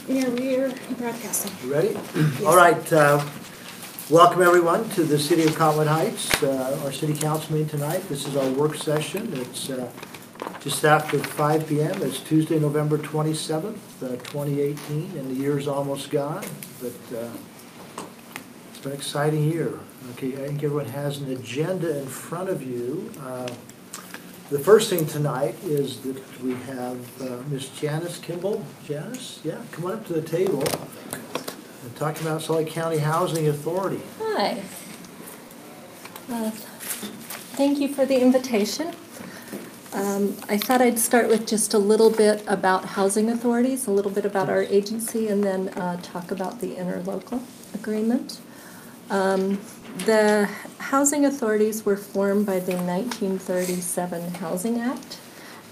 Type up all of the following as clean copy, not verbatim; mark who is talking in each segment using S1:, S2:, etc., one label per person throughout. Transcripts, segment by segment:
S1: Yeah, we're broadcasting.
S2: You ready? Yes. All right. Welcome everyone to the City of Cottonwood Heights, our City Council meeting tonight. This is our work session. It's just after 5 p.m. It's Tuesday, November 27th, 2018, and the year's almost gone, but it's been an exciting year. Okay, I think everyone has an agenda in front of you. The first thing tonight is that we have Ms. Janice Kimball. Janice, yeah, come on up to the table and talk about Salt Lake County Housing Authority.
S3: Hi. Thank you for the invitation. I thought I'd start with just a little bit about housing authorities, a little bit about our agency, and then talk about the interlocal agreement. The housing authorities were formed by the 1937 Housing Act,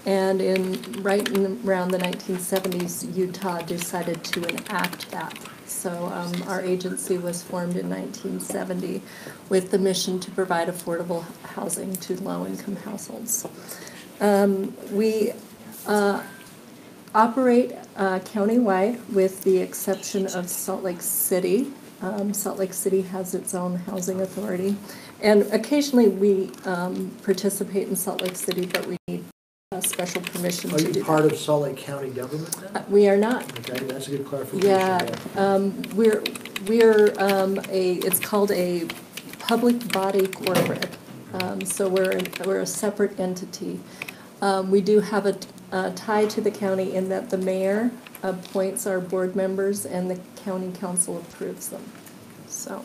S3: and around the 1970s, Utah decided to enact that. So our agency was formed in 1970 with the mission to provide affordable housing to low-income households. We operate countywide with the exception of Salt Lake City. Salt Lake City has its own housing authority, and occasionally we participate in Salt Lake City, but we need special permission to do that.
S2: Are you part of Salt Lake County government then?
S3: We are not.
S2: Okay, that's a good clarification.
S3: Yeah, we're it's called a public body corporate, so we're a separate entity. We do have a tie to the county in that the mayor appoints our board members and the county council approves them. So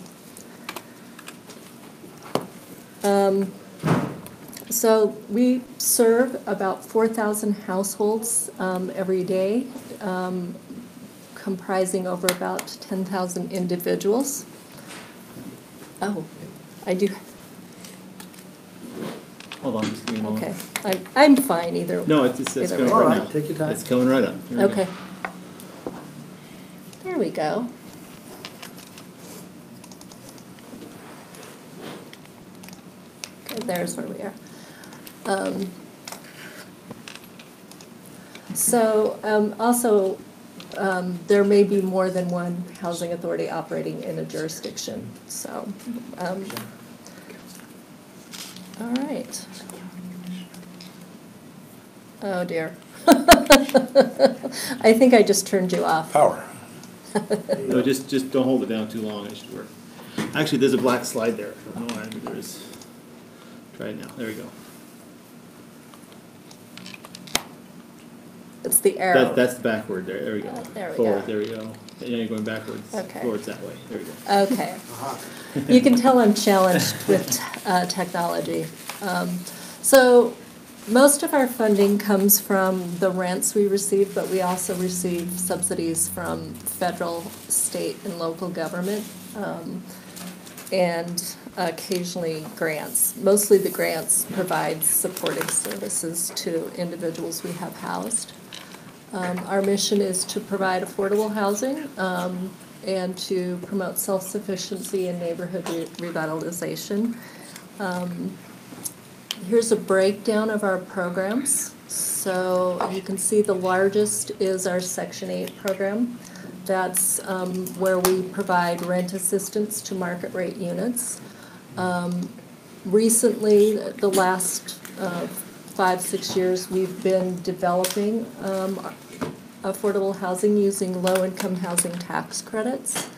S3: we serve about 4,000 households every day, comprising over about 10,000 individuals. Oh, I do.
S4: Hold on, just give me a moment.
S3: Okay, I'm fine either.
S4: No, it's coming
S2: All
S4: right
S2: right,
S4: now.
S2: take your time.
S4: It's coming right up. Here we go.
S3: Okay. There we go. Okay, there's where we are. Also, there may be more than one housing authority operating in a jurisdiction. So, all right. Oh dear. I think I just turned you off.
S5: Power.
S4: No, just don't hold it down too long. It should work. Actually, there's a black slide there. No, there is. Try it now. There we go.
S3: It's the arrow.
S4: That's backward. There we go.
S3: There we
S4: Forward.
S3: go.
S4: There we go. And now you're going backwards.
S3: Okay.
S4: Forwards that way. There we go.
S3: Okay. You can tell I'm challenged with technology. So most of our funding comes from the rents we receive, but we also receive subsidies from federal, state, and local government, and occasionally grants. Mostly the grants provide supporting services to individuals we have housed. Our mission is to provide affordable housing and to promote self-sufficiency and neighborhood revitalization. Here's a breakdown of our programs. So you can see the largest is our Section 8 program. That's where we provide rent assistance to market rate units. Recently, the last 5-6 years, we've been developing affordable housing using low-income housing tax credits.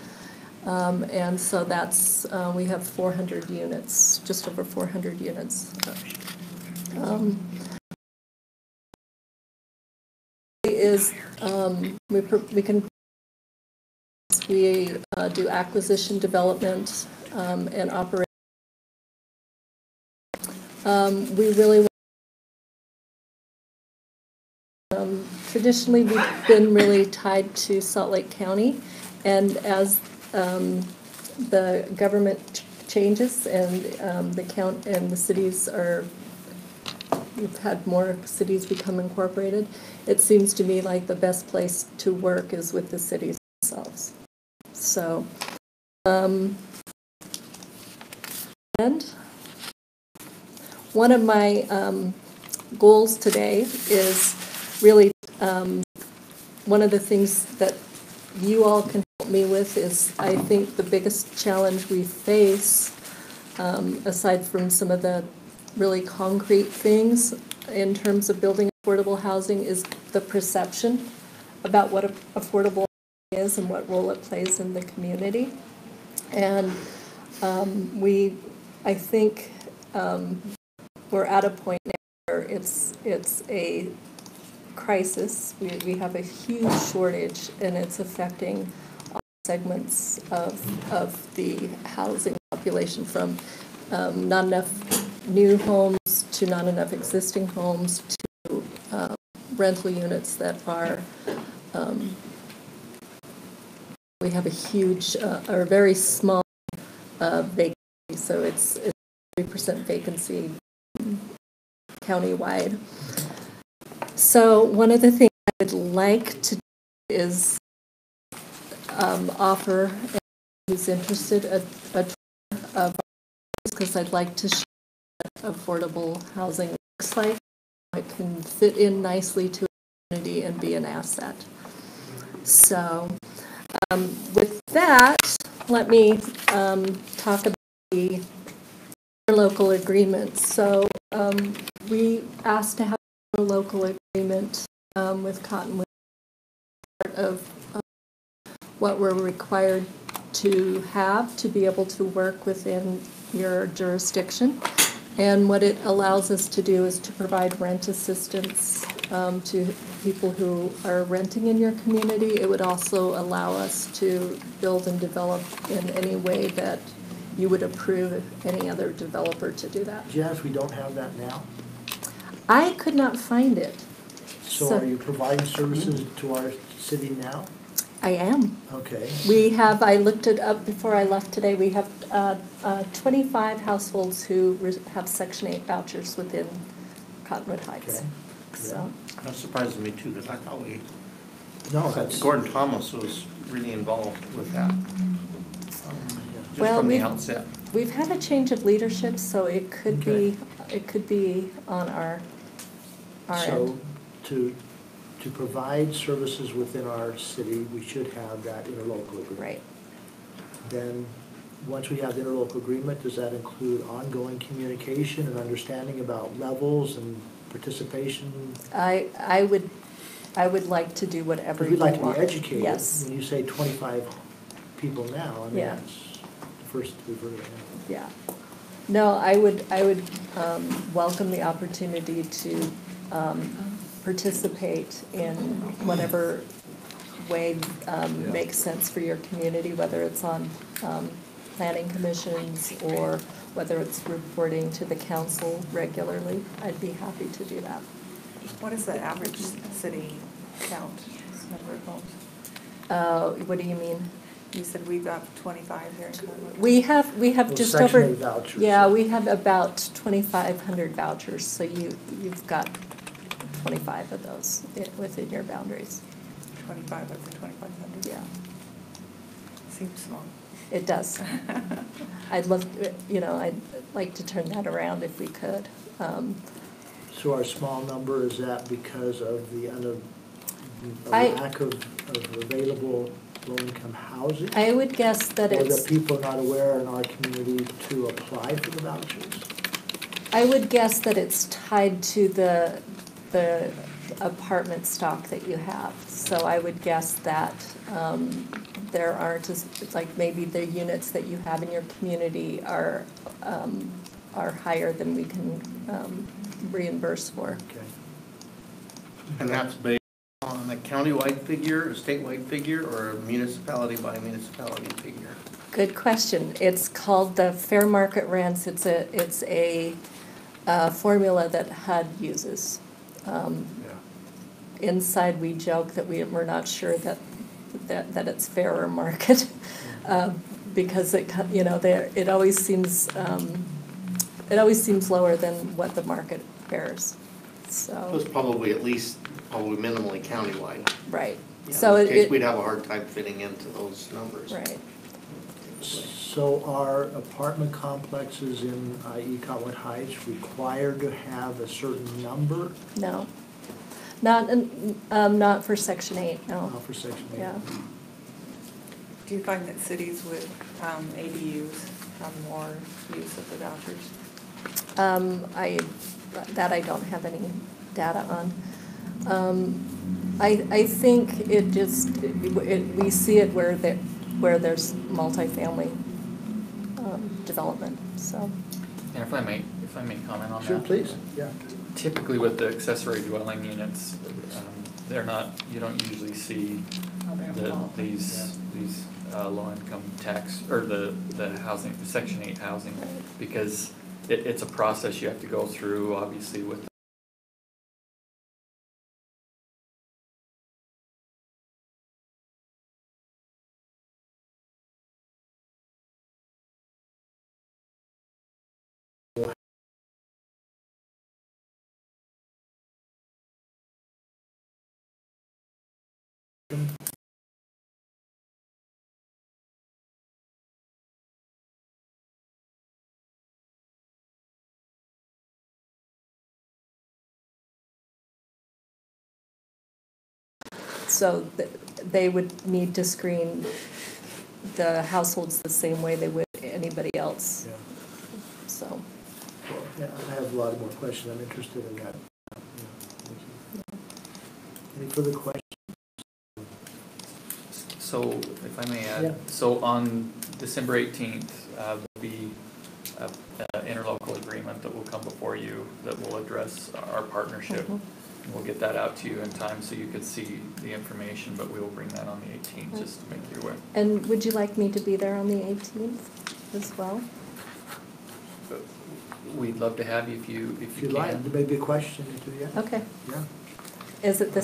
S3: And so that's, we have 400 units, just over 400 units. We do acquisition, development, and operation. We really traditionally we've been really tied to Salt Lake County, and as the government changes and the cities are you've had more cities become incorporated. It seems to me like the best place to work is with the cities themselves. So, and one of my goals today is really one of the things that you all can help me with is, I think, the biggest challenge we face, aside from some of the really concrete things in terms of building affordable housing, is the perception about what affordable is and what role it plays in the community. And I think we're at a point now where it's a crisis. We have a huge shortage, and it's affecting all segments of the housing population, from not enough new homes to not enough existing homes to rental units that are, we have a huge or very small vacancy, so it's 3% vacancy countywide. So one of the things I would like to do is offer anyone who's interested a tour of, because I'd like to show what affordable housing looks like. It can fit in nicely to a community and be an asset. So with that, let me talk about the local agreement. So we asked to have a local agreement with Cottonwood, part of what we're required to have to be able to work within your jurisdiction. And what it allows us to do is to provide rent assistance to people who are renting in your community. It would also allow us to build and develop in any way that you would approve any other developer to do that.
S2: Janice, we don't have that now?
S3: I could not find it.
S2: So are you providing services to our city now?
S3: I am.
S2: Okay.
S3: We have, I looked it up before I left today, we have 25 households who have Section 8 vouchers within Cottonwood Heights.
S2: Okay.
S3: So.
S5: That surprises me too, because I thought
S2: No, that's.
S5: Gordon Thomas was really involved with that. Just
S3: Well,
S5: from the outset.
S3: We've had a change of leadership, so it could
S2: Okay.
S3: be on our
S2: So
S3: end.
S2: to provide services within our city, we should have that interlocal agreement.
S3: Right.
S2: Then, once we have the interlocal agreement, does that include ongoing communication and understanding about levels and participation?
S3: I would like to do whatever you
S2: We'd like
S3: want.
S2: to be educated.
S3: Yes.
S2: When you say 25 people now, I mean,
S3: Yeah.
S2: that's the first we've heard of it.
S3: Yeah. No, I would welcome the opportunity to participate in whatever way makes sense for your community, whether it's on planning commissions or whether it's reporting to the council regularly. I'd be happy to do that.
S6: What is the average city count, number of homes?
S3: What do you mean?
S6: You said we've got 25 here in Cottonwood.
S3: We have
S2: Well,
S3: just
S2: Section
S3: over.
S2: 8 vouchers.
S3: Yeah, we have about 2,500 vouchers, so you've got 25 of those within your boundaries.
S6: 25 of the 2,500?
S3: Yeah,
S6: Seems small.
S3: it does. I'd like to turn that around if we could.
S2: So our small number, is that because of the lack of available low-income housing?
S3: I would guess that
S2: Or
S3: it's,
S2: that people are not aware in our community to apply for the vouchers?
S3: I would guess that it's tied to the apartment stock that you have. So I would guess that there aren't maybe the units that you have in your community are higher than we can reimburse for.
S2: Okay.
S5: And that's based on a countywide figure, a statewide figure, or a municipality by municipality figure?
S3: Good question. It's called the fair market rents. It's a formula that HUD uses. Inside, we joke that we're not sure that it's fair or market because it always seems lower than what the market bears.
S5: So it's
S3: So,
S5: probably at least, probably minimally countywide.
S3: right.
S5: Yeah,
S3: So
S5: in this case,
S3: it,
S5: we'd have a hard time fitting into those numbers.
S3: right.
S2: So are apartment complexes in, i.e. Cottonwood Heights, required to have a certain number?
S3: No. Not for Section 8, no.
S2: For Section 8?
S3: Yeah.
S6: Do you find that cities with ADUs have more use of the vouchers?
S3: I don't have any data on. I think it just, we see it where there's multifamily development, so.
S7: And if I may comment on that.
S2: Sure, please, yeah.
S7: Typically with the accessory dwelling units, they're not, you don't usually see these low-income tax, or the housing, the Section 8 housing, because it's a process you have to go through, obviously, with
S3: So they would need to screen the households the same way they would anybody else,
S2: Yeah.
S3: so.
S2: Well, yeah, I have a lot more questions. I'm interested in that. Any further questions?
S7: So, if I may add,
S2: Yeah.
S7: so on December 18th, there'll be an interlocal agreement that will come before you that will address our partnership.
S3: Mhm.
S7: We'll get that out to you in time so you could see the information, but we will bring that on the 18th, just to make you aware.
S3: And would you like me to be there on the 18th as well?
S7: We'd love to have you if you
S2: If you'd like,
S7: can.
S2: there may be a question or two, yeah?
S3: Okay.
S2: Yeah.
S3: Is it the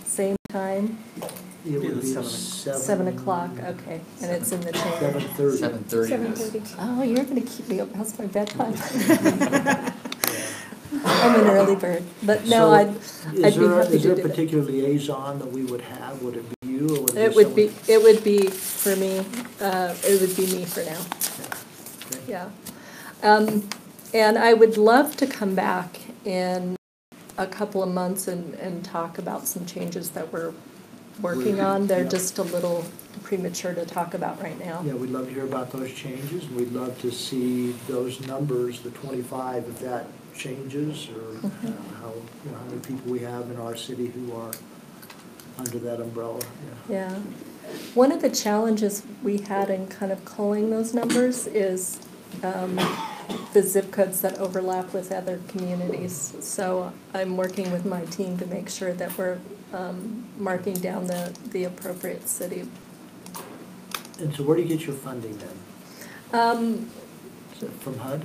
S3: same time?
S2: It would be
S3: 7 o'clock, okay, and it's in the chamber.
S2: 7:30.
S7: 7:30.
S1: 7:30.
S3: Oh, you're gonna keep me up past my bedtime. I'm an early bird, but no,
S2: So,
S3: I'd be happy to do that.
S2: Is there a particular liaison that we would have? Would it be you or would it be someone?
S3: It would be for me, it would be me for now,
S2: Okay.
S3: yeah. And I would love to come back in a couple of months and talk about some changes that we're working on. They're
S2: Yeah.
S3: just a little premature to talk about right now.
S2: Yeah, we'd love to hear about those changes, and we'd love to see those numbers, the 25, if that changes, or how many people we have in our city who are under that umbrella, yeah.
S3: Yeah. One of the challenges we had in kind of culling those numbers is the zip codes that overlap with other communities. So I'm working with my team to make sure that we're marking down the appropriate city.
S2: And so where do you get your funding then? Is it from HUD?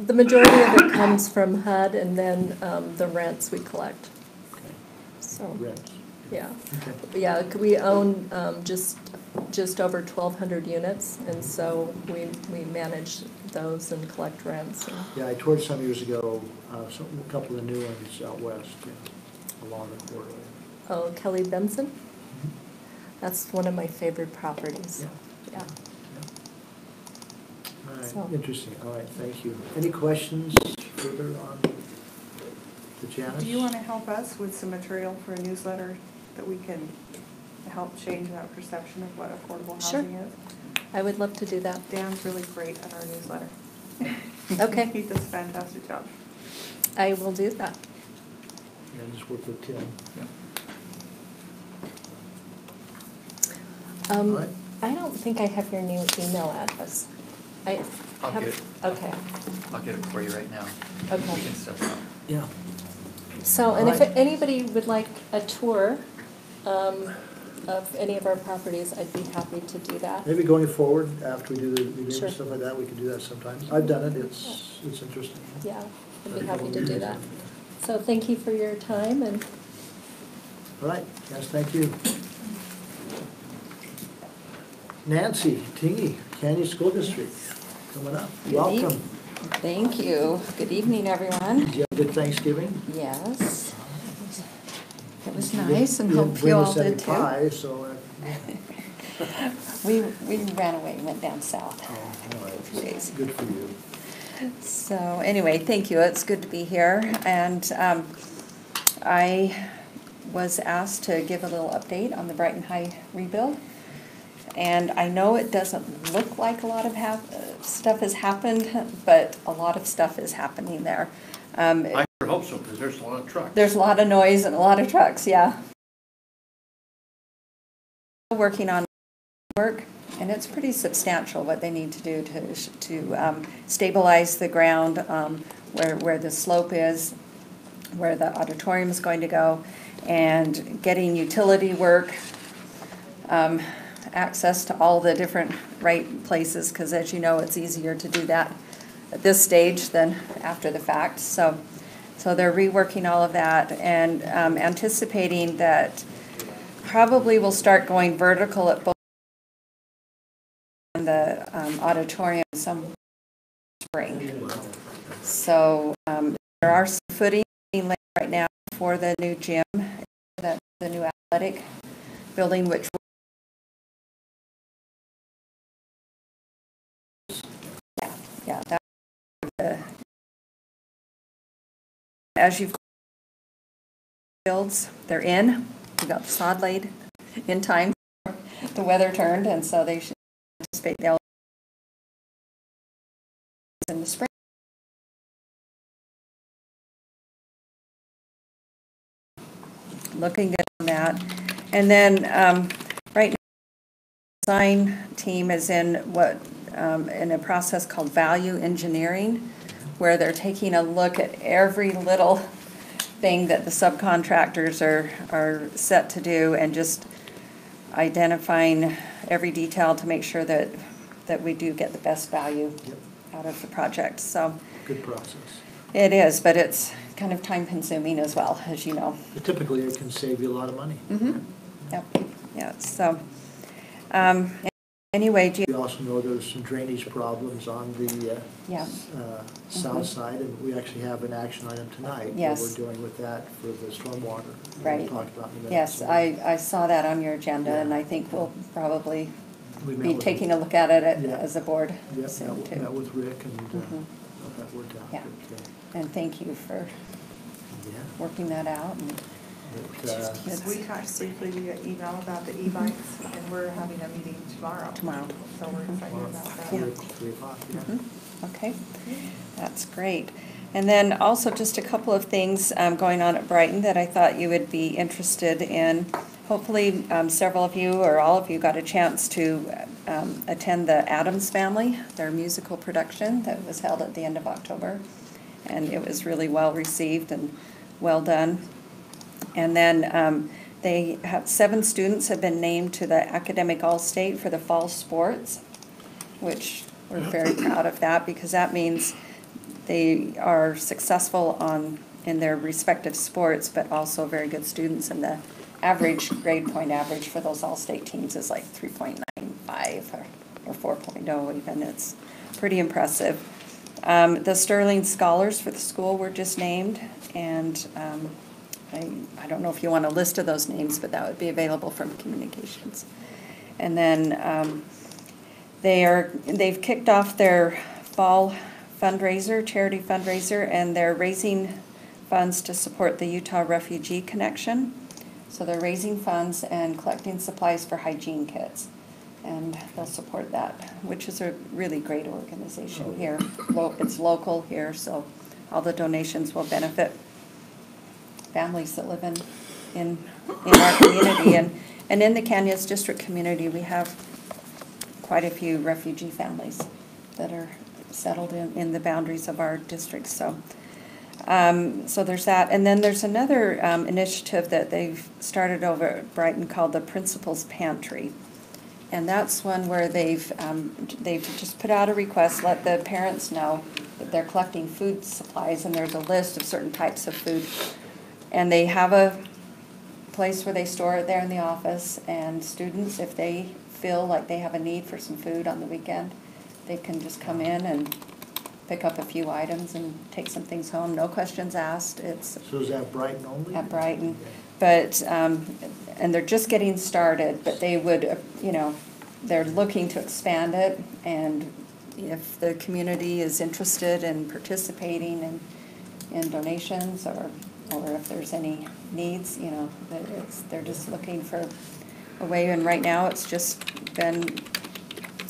S3: The majority of it comes from HUD, and then the rents we collect.
S2: Okay,
S3: So,
S2: rents.
S3: yeah.
S2: Okay.
S3: Yeah, we own just over 1,200 units, and so we manage those and collect rents. And
S2: Yeah, I toured some years ago, a couple of the new ones out west, yeah, along the corridor.
S3: Oh, Kelly Benson? That's one of my favorite properties.
S2: Yeah.
S3: Yeah.
S2: All right,
S3: So-
S2: interesting, all right, thank you. Any questions further on the Janice?
S6: Do you want to help us with some material for a newsletter that we can help change that perception of what affordable
S3: Sure.
S6: housing is?
S3: I would love to do that.
S6: Dan's really great at our newsletter.
S3: Okay.
S6: He does a fantastic job.
S3: I will do that.
S2: Yeah, just work with Tim. All right.
S3: I don't think I have your new email address. I
S7: I'll
S3: have.
S7: get it.
S3: Okay,
S7: I'll get it for you right now.
S3: Okay.
S7: We can set it up.
S2: Yeah.
S3: so, and if
S2: Alright.
S3: anybody would like a tour of any of our properties, I'd be happy to do that.
S2: Maybe going forward, after we do the review
S3: Sure.
S2: and stuff like that, we can do that sometimes. I've done it, it's interesting.
S3: Yeah, I'd be happy to do that. So thank you for your time, and
S2: All right, yes, thank you. Nancy Tingy, Canyon School District, coming up.
S3: Good
S2: Welcome.
S8: Thank you. Good evening, everyone.
S2: Did you have a good Thanksgiving?
S8: Yes. It was
S2: You
S8: nice and
S2: didn't
S8: hope
S2: bring
S8: you
S2: us
S8: all
S2: any
S8: did too.
S2: pie, so,
S8: We ran away, went down south.
S2: all right.
S8: 2 days.
S2: Good for you.
S8: So anyway, thank you. It's good to be here. And I was asked to give a little update on the Brighton High rebuild. And I know it doesn't look like a lot of stuff has happened, but a lot of stuff is happening there.
S5: I sure hope so, because there's a lot of trucks.
S8: There's a lot of noise and a lot of trucks, yeah. Working on work, and it's pretty substantial what they need to do to stabilize the ground where the slope is, where the auditorium is going to go, and getting utility work, access to all the different right places, because as you know, it's easier to do that at this stage than after the fact. So they're reworking all of that and anticipating that probably we'll start going vertical at both in the auditorium some spring. So there are some footing being laid right now for the new gym, the new athletic building, which yeah, that as you've builds, they're in. We got the sod laid in time. The weather turned, and so they should anticipate they'll in the spring. Looking good on that, and then right now, the design team is in in a process called value engineering, where they're taking a look at every little thing that the subcontractors are set to do, and just identifying every detail to make sure that we do get the best value out of the project. So
S2: Good process.
S8: it is, but it's kind of time consuming as well, as you know.
S2: But typically, it can save you a lot of money.
S8: Mm-hmm. Yep. Yeah. So anyway,
S2: We also know there's some drainage problems on the south side, and we actually have an action item tonight.
S8: Yes.
S2: What we're doing with that for the stormwater.
S8: Right.
S2: We talked about in a minute.
S8: Yes,
S2: So
S8: I saw that on your agenda,
S2: Yeah.
S8: and I think we'll probably
S2: we met
S8: be
S2: with-
S8: taking a look at it
S2: Yeah.
S8: as a board
S2: Yeah,
S8: soon
S2: met
S8: too.
S2: with Rick, and
S8: Mhm.
S2: that worked out.
S8: Yeah.
S2: But,
S8: And thank you for
S2: yeah.
S8: working that out. And
S2: But,
S8: It's-
S6: We talked briefly via email about the e-bikes, and we're having a meeting tomorrow.
S8: Tomorrow.
S6: So we're excited about that.
S8: Yeah.
S2: 3 o'clock, yeah.
S8: Mhm. Okay, that's great. And then also just a couple of things going on at Brighton that I thought you would be interested in. Hopefully, several of you or all of you got a chance to attend the Addams Family, their musical production that was held at the end of October. And it was really well received and well done. And then they have 7 students have been named to the Academic All-State for the fall sports, which we're very proud of that, because that means they are successful in their respective sports, but also very good students. And the average grade point average for those all-state teams is like 3.95 or 4.0 even. It's pretty impressive. The Sterling Scholars for the school were just named, and I don't know if you want a list of those names, but that would be available from communications. And then they've kicked off their fall fundraiser, charity fundraiser, and they're raising funds to support the Utah Refugee Connection. So they're raising funds and collecting supplies for hygiene kits. And they'll support that, which is a really great organization here. It's local here, so all the donations will benefit families that live in our community. And in the Canyons District community, we have quite a few refugee families that are settled in the boundaries of our district. So there's that. And then there's another initiative that they've started over at Brighton called the Principal's Pantry. And that's one where they've just put out a request, let the parents know that they're collecting food supplies, and there's a list of certain types of food. And they have a place where they store it there in the office, and students, if they feel like they have a need for some food on the weekend, they can just come in and pick up a few items and take some things home, no questions asked. It's
S2: So is that Brighton only?
S8: at Brighton. But, and they're just getting started, but they would, you know, they're looking to expand it, and if the community is interested in participating in donations, or if there's any needs, you know, that they're just looking for a way, and right now it's just been,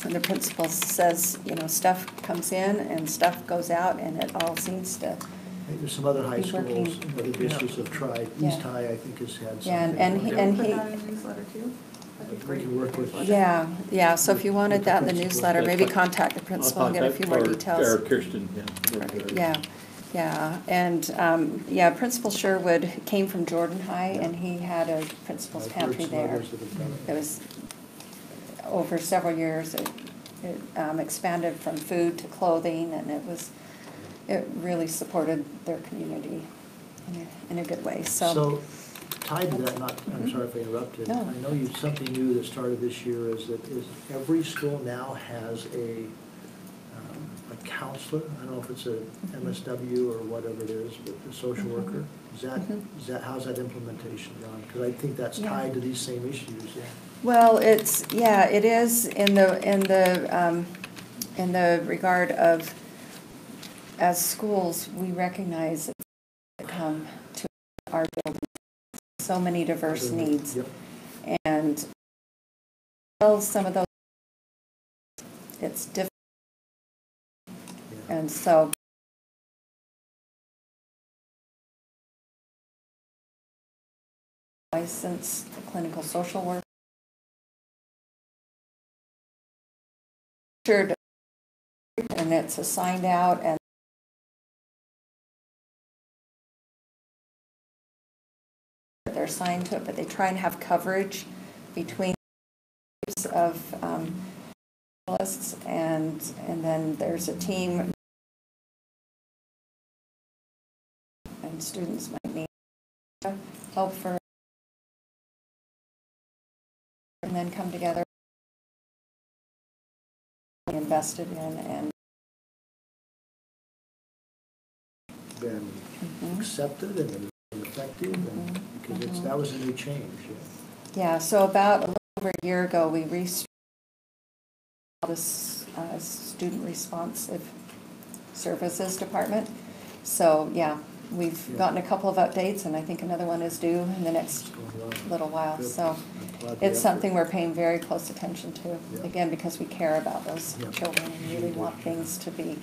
S8: and the principal says, you know, stuff comes in and stuff goes out, and it all seems to.
S2: There's some other high
S8: Be working.
S2: schools, and other districts have tried.
S8: Yeah.
S2: East High, I think, has had something.
S8: Yeah, and he,
S6: Can we put that in the newsletter too? That'd be
S2: We
S6: great.
S2: can work with.
S8: yeah, so if you wanted that in the newsletter, maybe contact the
S4: I'll
S8: principal and get a few more
S4: contact-
S8: details.
S4: Or Kirsten, yeah.
S8: Yeah, Principal Sherwood came from Jordan High, and he had a principal's
S2: I've heard
S8: pantry
S2: some
S8: there.
S2: others that have done
S8: It was, over several years, it expanded from food to clothing, and it really supported their community in a good way,
S2: So, tied to that, I'm sorry if I interrupted.
S8: No.
S2: I know something new that started this year is every school now has a counselor. I don't know if it's a MSW or whatever it is, but a social worker. Is that, how's that implementation gone? Because I think that's
S8: Yeah.
S2: tied to these same issues, yeah.
S8: Well, it is in the regard of, as schools, we recognize that come to our building, so many diverse needs.
S2: Yep.
S8: And well, some of those, it's different.
S2: Yeah.
S8: And so licensed clinical social work. And it's assigned out, and they're assigned to it, but they try and have coverage between groups of lists, and then there's a team, and students might need help for, and then come together, invested in, and
S2: Been accepted and effective, and because that was a new change.
S8: yeah, so about a little over a year ago, we restructured this student responsive services department. So, yeah, we've gotten a couple of updates, and I think another one is due in the next
S2: It's going well.
S8: little while.
S2: Good.
S8: So
S2: I'm glad the
S8: it's something
S2: effort.
S8: we're paying very close attention to,
S2: Yeah.
S8: again, because we care about those
S2: Yeah.
S8: children and really want things to be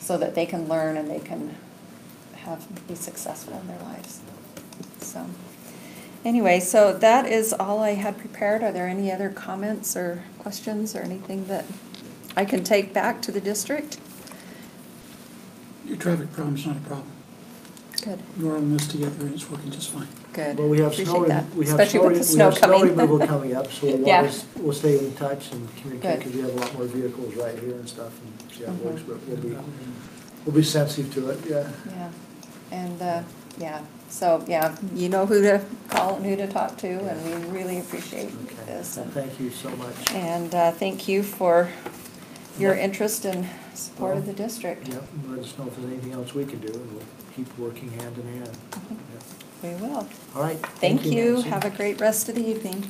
S8: so that they can learn and they can be successful in their lives. So, anyway, so that is all I had prepared. Are there any other comments or questions or anything that I can take back to the district?
S9: Your traffic problem's not a problem.
S8: Good,
S9: We're on this together and it's working just fine.
S8: good.
S2: Well, we have
S8: Appreciate that.
S2: snow
S8: Especially with the snow coming.
S2: removal coming up, so
S8: Yeah.
S2: we'll stay in touch and communicate,
S8: Good.
S2: because we have a lot more vehicles right here and stuff, and see how it works, but
S8: Mm-hmm.
S2: we'll be sensitive to it, yeah.
S8: Yeah, and, yeah, so, yeah, you know who to call and who to talk to, and we really appreciate
S2: Okay,
S8: this.
S2: so
S8: And-
S2: thank you so much.
S8: And thank you for your
S2: Yeah.
S8: interest and support of the district.
S2: Yep, and let us know if there's anything else we can do, and we'll keep working hand in hand.
S8: Mm-hmm.
S2: Yep.
S8: We will.
S2: All right.
S8: Thank you.
S2: Nancy.
S8: Have a great rest of the evening.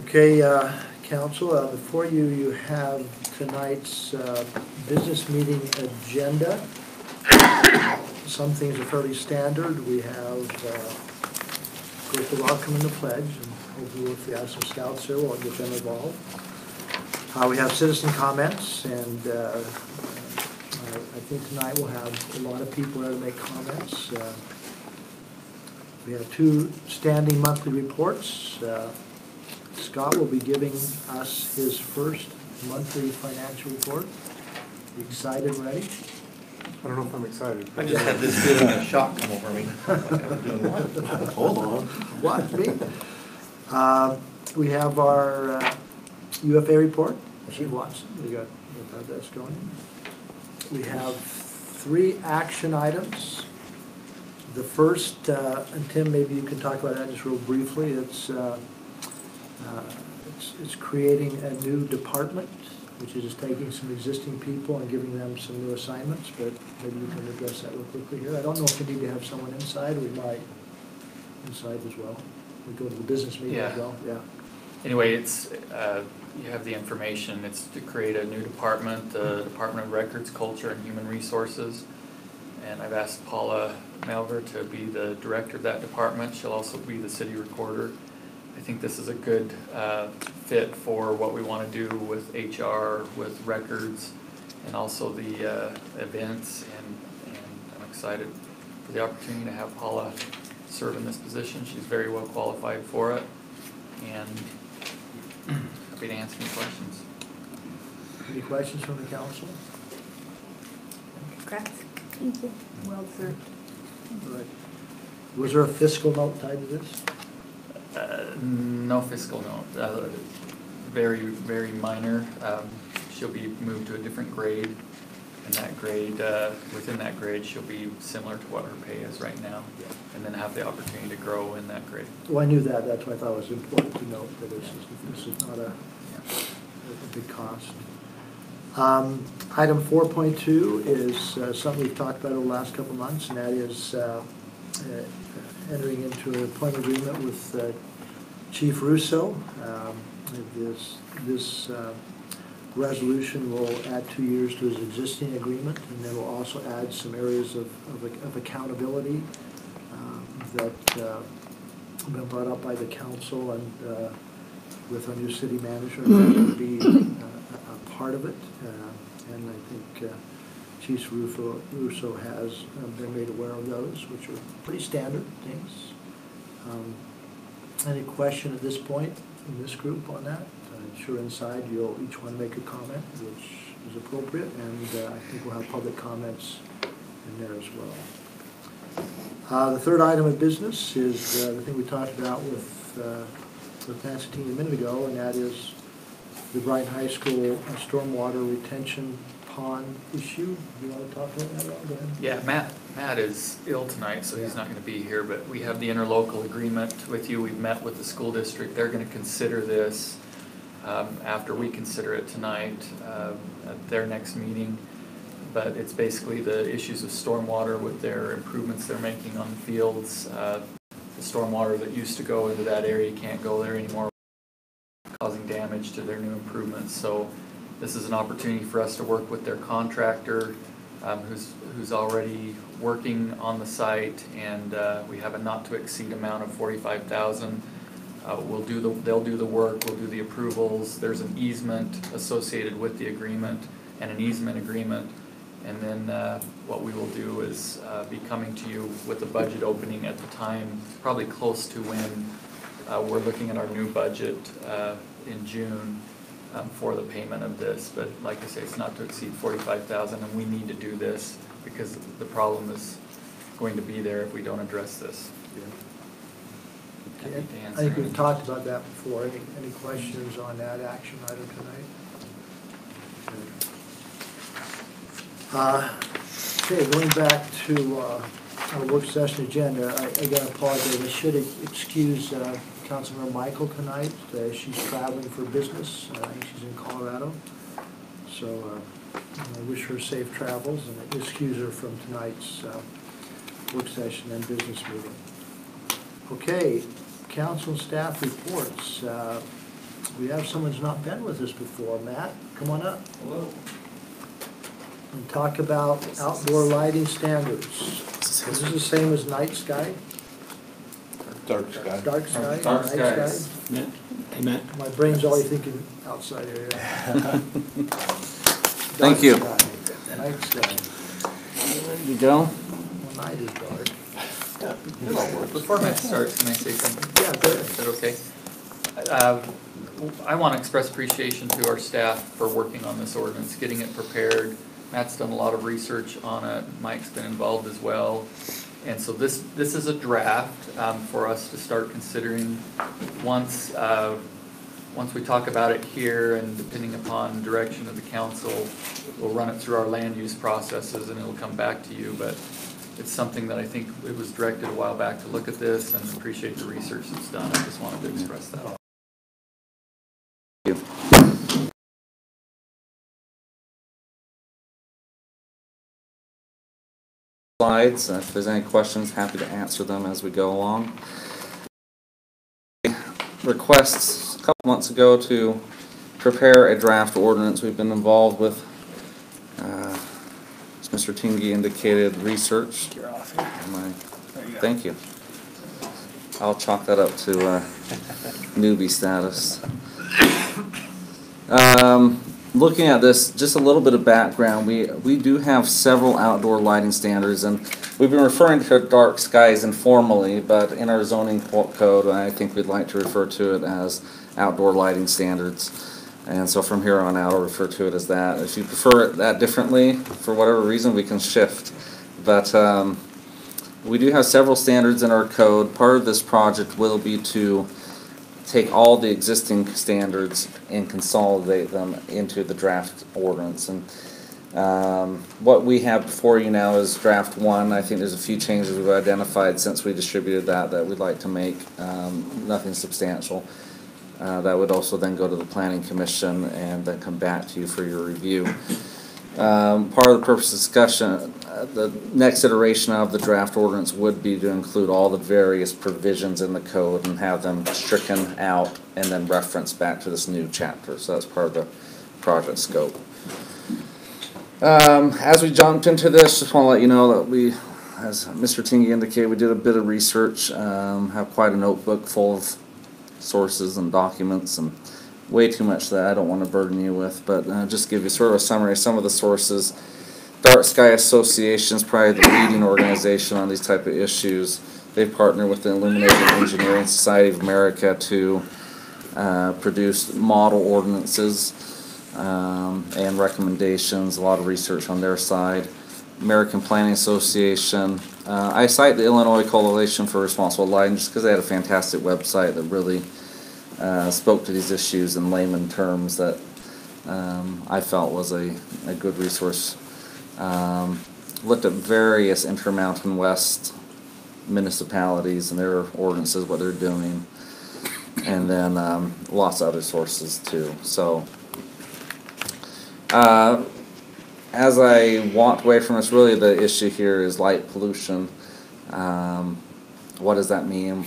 S2: Okay, council, before you have tonight's business meeting agenda. Some things are fairly standard. We have, of course, the welcome and the pledge, and hopefully if we have some scouts here, we'll get them involved. We have citizen comments, and I think tonight we'll have a lot of people there to make comments. We have 2 standing monthly reports. Scott will be giving us his first monthly financial report. You excited, ready?
S10: I don't know if I'm excited.
S5: I just had this feeling of shock come over me.
S10: Hold on.
S2: Watch me. We have our UFA report. Chief Watson, we'll have that going. We have 3 action items. The first, and Tim, maybe you can talk about that just real briefly. It's it's creating a new department, which is taking some existing people and giving them some new assignments, but maybe you can address that real quickly here. I don't know if we need to have someone inside, we might inside as well. We go to the business meeting as
S7: Yeah.
S2: well, yeah.
S7: Anyway, it's, you have the information, it's to create a new department, the Department of Records, Culture, and Human Resources. And I've asked Paula Melver to be the director of that department. She'll also be the city recorder. I think this is a good fit for what we want to do with HR, with records, and also the events. And I'm excited for the opportunity to have Paula serve in this position. She's very well qualified for it. And happy to answer any questions.
S2: Any questions from the council?
S6: Congrats.
S1: Thank you.
S6: Well deserved.
S2: All right. Was there a fiscal note tied to this?
S7: No fiscal note. Very, very minor. She'll be moved to a different grade, and that grade, within that grade, she'll be similar to what her pay is right now, and then have the opportunity to grow in that grade.
S2: Well, I knew that, that's why I thought it was important to note that this is not a big cost. Item 4.2 is something we've talked about over the last couple of months, and that is entering into an employment agreement with Chief Russo. This resolution will add 2 years to his existing agreement, and then will also add some areas of accountability that have been brought up by the council and with our new city manager. That will be a part of it, and I think Chief Russo has been made aware of those, which are pretty standard things. Any question at this point in this group on that? I'm sure inside you'll each want to make a comment, which is appropriate, and I think we'll have public comments in there as well. The third item of business is the thing we talked about with Nancy Teen a minute ago, and that is the Brighton High School stormwater retention pond issue. You want to talk about that, Rob? Go ahead.
S7: Yeah, Matt is ill tonight, so he's not going to be here, but we have the interlocal agreement with you. We've met with the school district. They're going to consider this after we consider it tonight at their next meeting. But it's basically the issues of stormwater with their improvements they're making on the fields. The stormwater that used to go into that area can't go there anymore, causing damage to their new improvements. So this is an opportunity for us to work with their contractor who's already working on the site, and we have a not to exceed amount of $45,000. They'll do the work, we'll do the approvals. There's an easement associated with the agreement and an easement agreement. And then what we will do is be coming to you with a budget opening at the time, probably close to when we're looking at our new budget in June for the payment of this. But like I say, it's not to exceed $45,000, and we need to do this because the problem is going to be there if we don't address this.
S2: Okay. I think we've talked about that before. Any questions on that action item tonight? Okay, going back to our work session agenda, I again apologize. I should excuse Councilmember Michael tonight. She's traveling for business. I think she's in Colorado. So I wish her safe travels and excuse her from tonight's work session and business meeting. Okay, council and staff reports. We have someone who's not been with us before. Matt, come on up.
S11: Hello.
S2: And talk about outdoor lighting standards. Is this the same as night sky?
S10: Dark sky.
S2: Dark sky?
S11: Dark
S2: night
S11: skies.
S2: sky?
S4: Matt? Hey, Matt?
S2: My brain's always thinking outside area.
S11: Thank you.
S2: Dark sky, night sky.
S11: Ready to go?
S2: Well, night is dark.
S7: Before Matt starts, can I say something?
S2: Yeah, go ahead.
S7: Is that okay? I want to express appreciation to our staff for working on this ordinance, getting it prepared. Matt's done a lot of research on it. Mike's been involved as well. And so this is a draft for us to start considering once we talk about it here, and depending upon direction of the council, we'll run it through our land use processes and it'll come back to you. But it's something that I think it was directed a while back to look at this, and appreciate the research that's done. I just wanted to express that.
S11: you. Slides, if there's any questions, happy to answer them as we go along. Requests a couple months ago to prepare a draft ordinance. We've been involved with, as Mr. Tingy indicated, research.
S9: You're off here. There you go.
S11: Thank you. I'll chalk that up to newbie status. Looking at this, just a little bit of background. We do have several outdoor lighting standards, and we've been referring to dark skies informally, but in our zoning code, I think we'd like to refer to it as outdoor lighting standards. And so from here on out, I'll refer to it as that. If you prefer it that differently, for whatever reason, we can shift. But we do have several standards in our code. Part of this project will be to take all the existing standards and consolidate them into the draft ordinance. And what we have before you now is draft 1. I think there's a few changes we've identified since we distributed that we'd like to make. Nothing substantial. That would also then go to the Planning Commission and then come back to you for your review. Part of the purpose of discussion, the next iteration of the draft ordinance would be to include all the various provisions in the code and have them stricken out and then referenced back to this new chapter. So that's part of the project scope. As we jumped into this, just want to let you know that we, as Mr. Tingy indicated, we did a bit of research, have quite a notebook full of sources and documents and way too much that I don't want to burden you with, but just give you sort of a summary of some of the sources. Dark Sky Association is probably the leading organization on these type of issues. They partner with the Illuminated Engineering Society of America to produce model ordinances and recommendations, a lot of research on their side. American Planning Association. I cite the Illinois Coalition for Responsible Lighting just because they had a fantastic website that really spoke to these issues in layman terms that I felt was a good resource. Looked at various Intermountain West municipalities and their ordinances, what they're doing, and then lots of other sources too. So as I walked away from this, really the issue here is light pollution. What does that mean?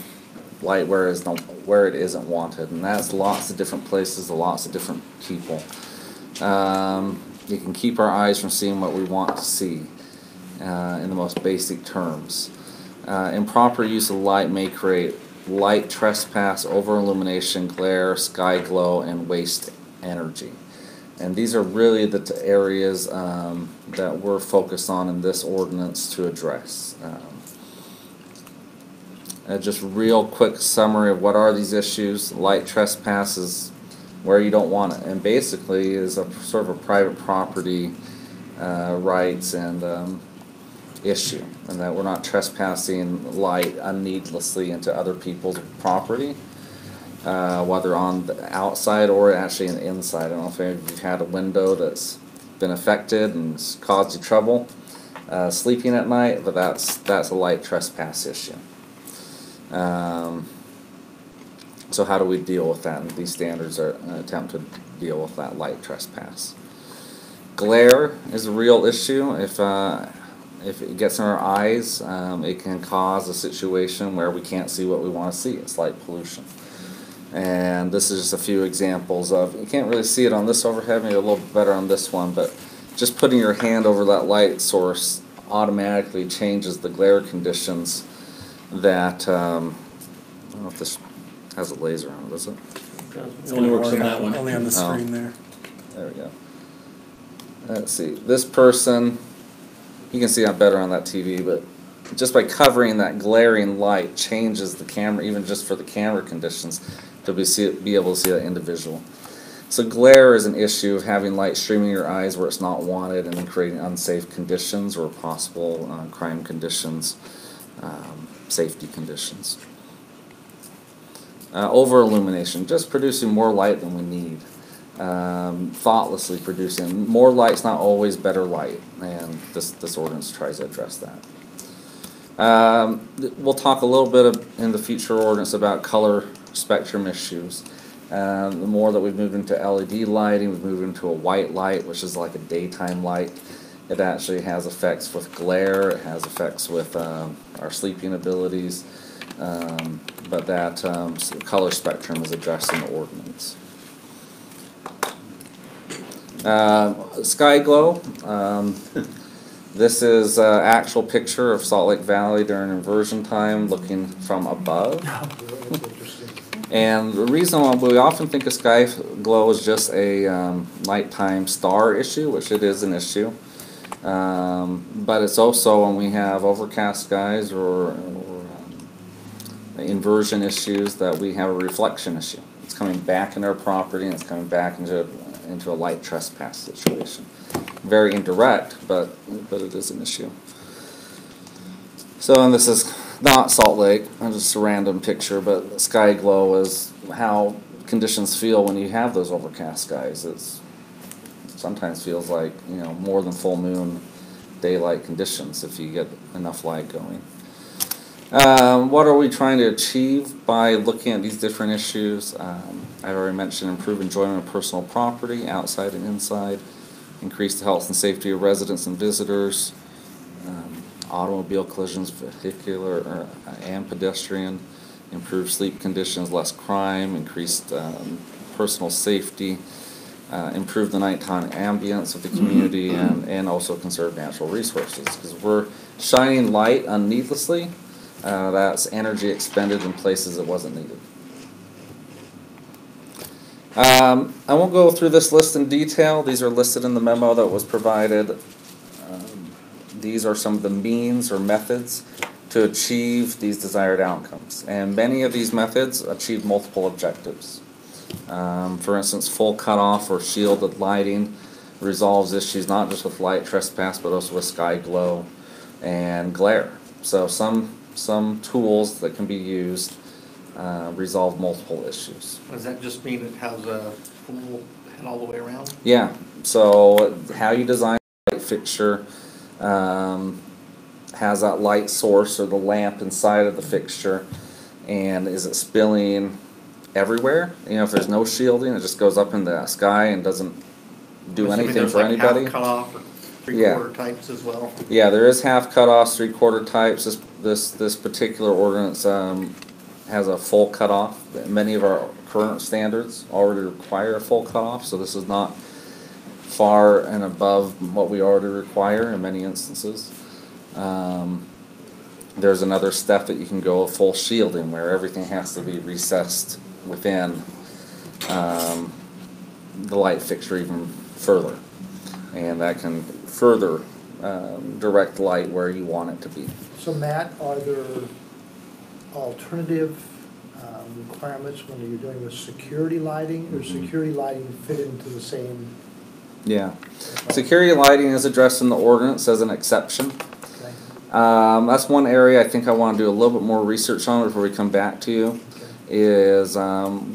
S11: Light where it isn't wanted, and that's lots of different places, lots of different people. You can keep our eyes from seeing what we want to see in the most basic terms. Improper use of light may create light trespass, over-illumination, glare, sky glow, and waste energy. And these are really the areas that we're focused on in this ordinance to address. Just real quick summary of what are these issues. Light trespass is where you don't want it, and basically is a sort of a private property rights and issue, and that we're not trespassing light unneedlessly into other people's property, whether on the outside or actually in the inside. I don't know if you've had a window that's been affected and it's caused you trouble sleeping at night, but that's a light trespass issue. So how do we deal with that? And these standards are an attempt to deal with that light trespass. Glare is a real issue. If it gets in our eyes, it can cause a situation where we can't see what we want to see. It's light pollution. And this is just a few examples of, you can't really see it on this overhead, maybe a little better on this one, but just putting your hand over that light source automatically changes the glare conditions that, I don't know if this has a laser on it, does it?
S4: It only works on that one.
S9: Only on the screen there.
S11: There we go. Let's see. This person, you can see it better on that TV, but just by covering that glaring light changes the camera, even just for the camera conditions, to be able to see that individual. So glare is an issue of having light streaming your eyes where it's not wanted and then creating unsafe conditions or possible crime conditions, safety conditions. Over-illumination, just producing more light than we need. Thoughtlessly producing. More light's not always better light, and this ordinance tries to address that. We'll talk a little bit in the future ordinance about color spectrum issues. The more that we've moved into LED lighting, we've moved into a white light, which is like a daytime light. It actually has effects with glare, it has effects with our sleeping abilities, but that color spectrum is addressed in the ordinance. Sky glow. This is an actual picture of Salt Lake Valley during inversion time, looking from above.
S2: That's interesting.
S11: And the reason why we often think of sky glow is just a nighttime star issue, which it is an issue. But it's also when we have overcast skies or inversion issues that we have a reflection issue. It's coming back in our property and it's coming back into a light trespass situation. Very indirect, but it is an issue. So, and this is not Salt Lake, just a random picture, but sky glow is how conditions feel when you have those overcast skies. It's sometimes feels like, you know, more than full moon daylight conditions if you get enough light going. What are we trying to achieve by looking at these different issues? I've already mentioned improve enjoyment of personal property, outside and inside, increase the health and safety of residents and visitors, automobile collisions, vehicular and pedestrian, improve sleep conditions, less crime, increased personal safety, improve the nighttime ambience of the community, and also conserve natural resources. Because we're shining light unneedlessly, that's energy expended in places it wasn't needed. I won't go through this list in detail. These are listed in the memo that was provided. These are some of the means or methods to achieve these desired outcomes. And many of these methods achieve multiple objectives. For instance, full cutoff or shielded lighting resolves issues not just with light trespass, but also with sky glow and glare. So some tools that can be used resolve multiple issues.
S5: Does that just mean it has a full head all the way around?
S11: Yeah, so how you design a light fixture has that light source or the lamp inside of the fixture, and is it spilling everywhere? You know, if there's no shielding, it just goes up in the sky and doesn't do anything for anybody.
S5: Half cut off or three-quarter types as well?
S11: Yeah, there is half cut-offs, three-quarter types. This particular ordinance has a full cutoff. Many of our current standards already require a full cutoff, so this is not far and above what we already require in many instances. There's another step that you can go full shielding, where everything has to be recessed within the light fixture even further, and that can further direct light where you want it to be.
S2: So Matt, are there alternative requirements when you're doing with security lighting, or security lighting fit into the same?
S11: Yeah, security lighting is addressed in the ordinance as an exception.
S2: Okay.
S11: That's one area I think I want to do a little bit more research on before we come back to you.
S2: Okay.
S11: Is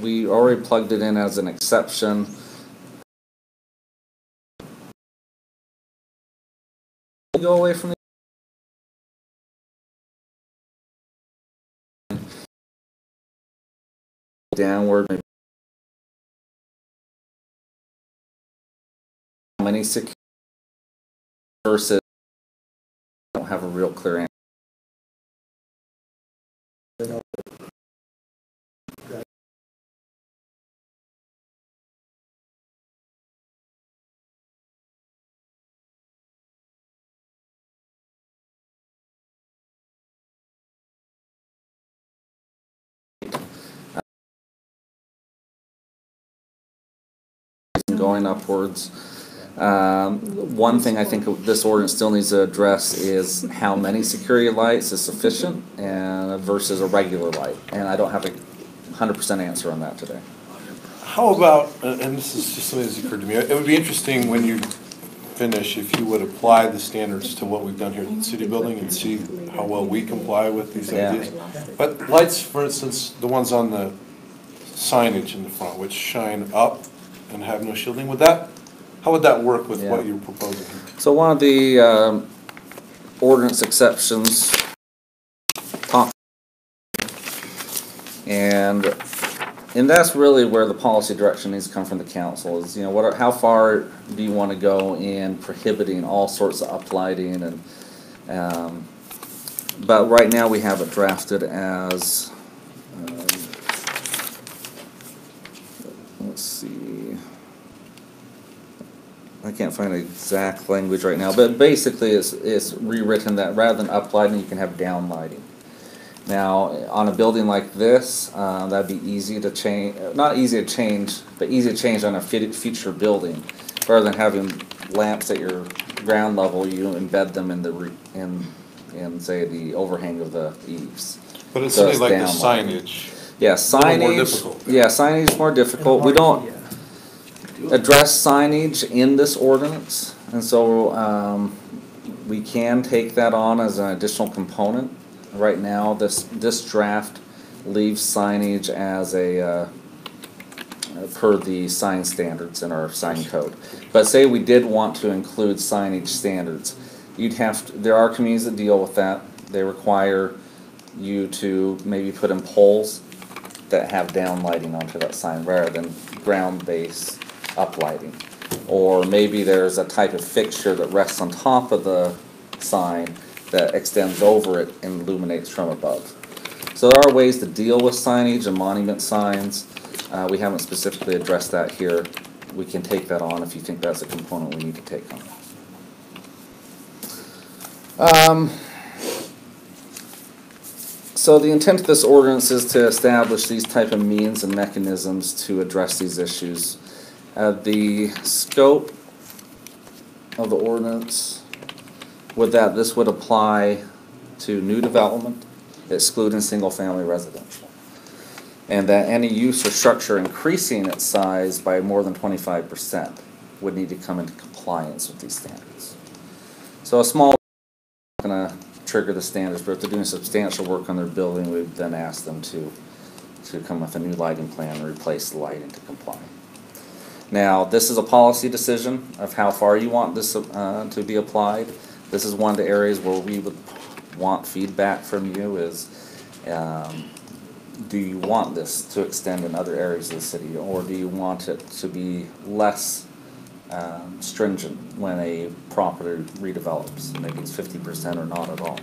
S11: we already plugged it in as an exception. Go away from the downward. Maybe many security versus don't have a real clear answer. Going upwards. One thing I think this ordinance still needs to address is how many security lights is sufficient and versus a regular light. And I don't have a 100% answer on that today.
S10: How about, and this is just something that's occurred to me, it would be interesting when you finish if you would apply the standards to what we've done here at the city building and see how well we comply with these ideas. But lights, for instance, the ones on the signage in the front, which shine up and have no shielding, how would that work with what you're proposing?
S11: So one of the ordinance exceptions, and And that's really where the policy direction needs to come from the council is, how far do you want to go in prohibiting all sorts of uplighting and, but right now we have it drafted as, let's see, I can't find the exact language right now, but basically it's rewritten that rather than uplighting, you can have downlighting. Now, on a building like this, that'd be easy to change, not easy to change, but easy to change on a future building. Rather than having lamps at your ground level, you embed them in say the overhang of the eaves.
S10: But it's
S11: So
S10: something like the
S11: downlighting.
S10: signage.
S11: Yeah,
S10: A little more
S11: signage.
S10: difficult.
S11: Yeah, signage is more difficult. We don't address signage in this ordinance, and so we can take that on as an additional component. Right now, this draft leaves signage as a per the sign standards in our sign code. But say we did want to include signage standards, there are communities that deal with that. They require you to maybe put in poles that have downlighting onto that sign rather than ground-based uplighting. Or maybe there's a type of fixture that rests on top of the sign that extends over it and illuminates from above. So there are ways to deal with signage and monument signs. We haven't specifically addressed that here. We can take that on if you think that's a component we need to take on. So the intent of this ordinance is to establish these type of means and mechanisms to address these issues. The scope of the ordinance this would apply to new development, excluding single-family residential. And that any use or structure increasing its size by more than 25% would need to come into compliance with these standards. So a small is not going to trigger the standards, but if they're doing substantial work on their building, we would then ask them to come with a new lighting plan and replace the lighting to comply. Now, this is a policy decision of how far you want this to be applied. This is one of the areas where we would want feedback from you is, do you want this to extend in other areas of the city, or do you want it to be less stringent when a property redevelops? Maybe it's 50% or not at all,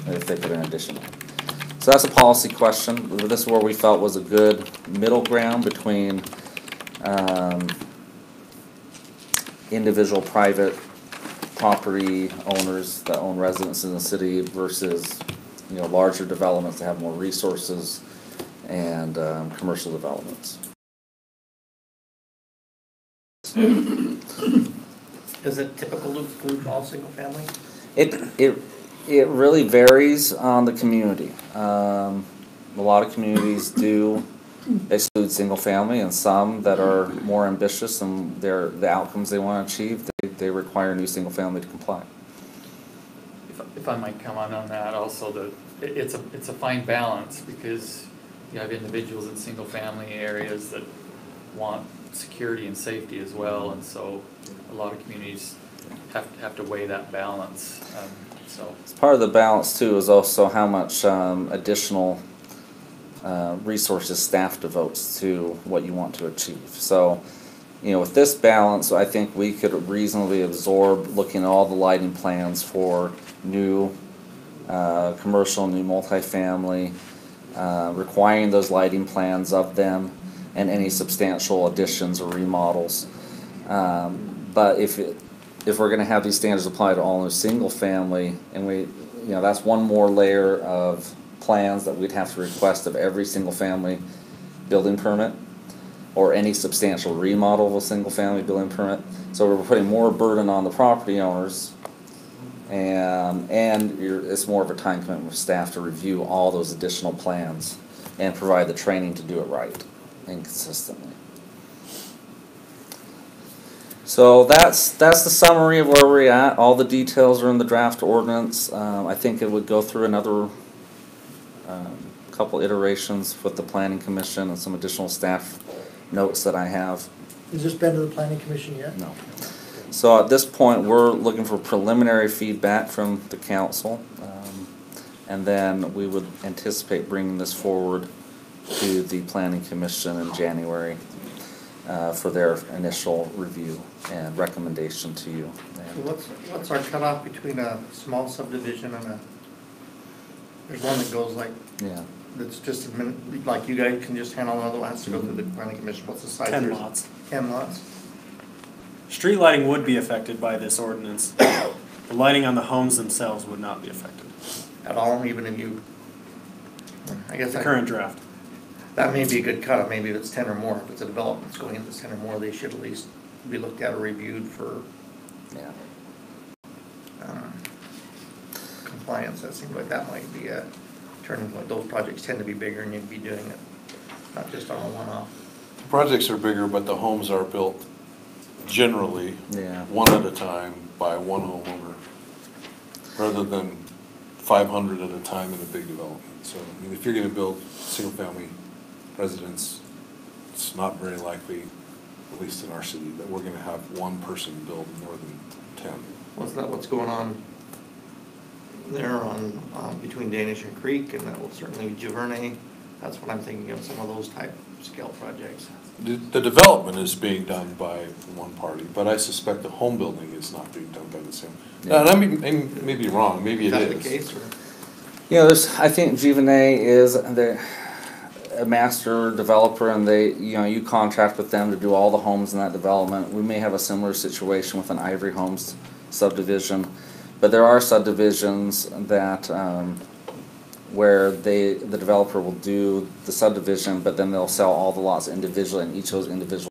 S11: if they put an addition on. So that's a policy question. This is where we felt was a good middle ground between individual private property owners that own residences in the city versus larger developments that have more resources and commercial developments.
S5: Is it typical to include all single family?
S11: It really varies on the community. A lot of communities do exclude single family, and some that are more ambitious and the outcomes they want to achieve, they require new single family to comply.
S7: If I might comment on that also, it's a fine balance because you have individuals in single family areas that want security and safety as well, and so a lot of communities have to weigh that balance. So
S11: part of the balance too is also how much additional resources staff devotes to what you want to achieve. So, with this balance, I think we could reasonably absorb looking at all the lighting plans for new commercial, new multifamily, requiring those lighting plans of them, and any substantial additions or remodels. But if we're going to have these standards apply to all new single family, and that's one more layer of plans that we'd have to request of every single family building permit or any substantial remodel of a single family building permit. So we're putting more burden on the property owners, and it's more of a time commitment for staff to review all those additional plans and provide the training to do it right and consistently. So that's the summary of where we're at. All the details are in the draft ordinance. I think it would go through another couple iterations with the Planning Commission and some additional staff notes that I have.
S2: Has this been to the Planning Commission yet?
S11: No. So at this point, we're looking for preliminary feedback from the council, and then we would anticipate bringing this forward to the Planning Commission in January for their initial review and recommendation to you. And
S5: What's our cutoff between a small subdivision and there's one that goes like,
S11: yeah.
S5: that's just like you guys can just handle another one, has to go through the planning commission, what's the size?
S12: 10
S5: There's
S12: lots.
S5: 10 lots?
S12: Street lighting would be affected by this ordinance. The lighting on the homes themselves would not be affected.
S5: At all, even if you, I guess
S12: The current draft.
S5: that may be a good cutoff, maybe if it's 10 or more, if it's a development that's going into 10 or more, they should at least be looked at or reviewed for
S11: Yeah.
S5: compliance. That seems like that might be a turning point. Those projects tend to be bigger and you'd be doing it, not just on a one-off.
S10: Projects are bigger, but the homes are built generally
S11: Yeah.
S10: one at a time by one homeowner, rather than 500 at a time in a big development. So, I mean, if you're gonna build single-family residence, it's not very likely, at least in our city, that we're gonna have one person build more than 10.
S5: What's going on there on, between Danish and Creek, and that will certainly be Giverny. That's what I'm thinking of, some of those type scale projects.
S10: The development is being done by one party, but I suspect the home building is not being done by the same.
S11: Yeah.
S10: And I may be wrong, maybe it
S5: Is
S10: is.
S5: that the case, or?
S11: You know, I think Givenet is a master developer, and you contract with them to do all the homes in that development. We may have a similar situation with an Ivory Homes subdivision, but there are subdivisions that where the developer will do the subdivision, but then they'll sell all the lots individually, and each of those individual.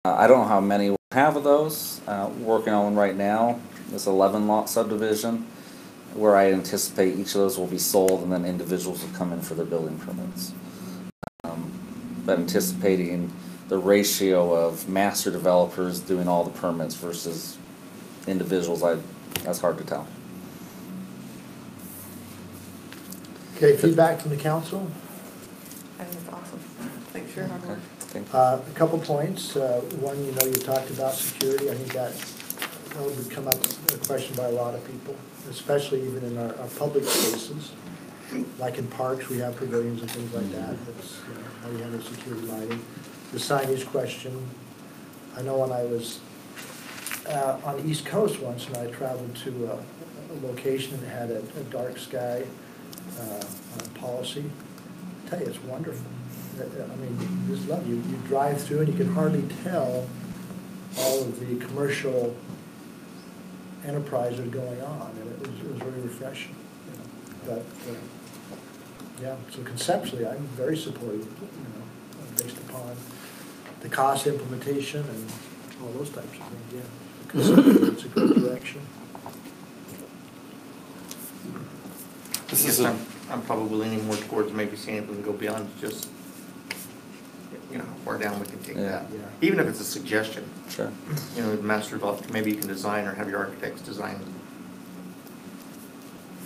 S11: I don't know how many we'll have of those. Working on one right now. This 11-lot subdivision, where I anticipate each of those will be sold, and then individuals will come in for their building permits. But anticipating the ratio of master developers doing all the permits versus individuals, that's hard to tell.
S2: Okay, feedback from the council?
S6: I think it's awesome. Thanks for your hard work.
S2: A couple points. One, you talked about security. I think that would come up a question by a lot of people, especially even in our public spaces. Like in parks, we have pavilions and things like that. That's how we handle security lighting. The signage question. I know when I was on the East Coast once, and I traveled to a location that had a dark sky policy. I tell you, it's wonderful. I mean, just love you. You drive through and you can hardly tell all of the commercial enterprises going on, and it was very refreshing. But yeah, so conceptually, I'm very supportive. Based upon the cost implementation and all those types of things. Yeah, conceptually, it's a good direction.
S5: I'm probably leaning more towards maybe seeing if we can go beyond just, where down we can take that.
S2: Yeah.
S5: Even if it's a suggestion.
S11: Sure.
S5: Master development, maybe you can design or have your architects design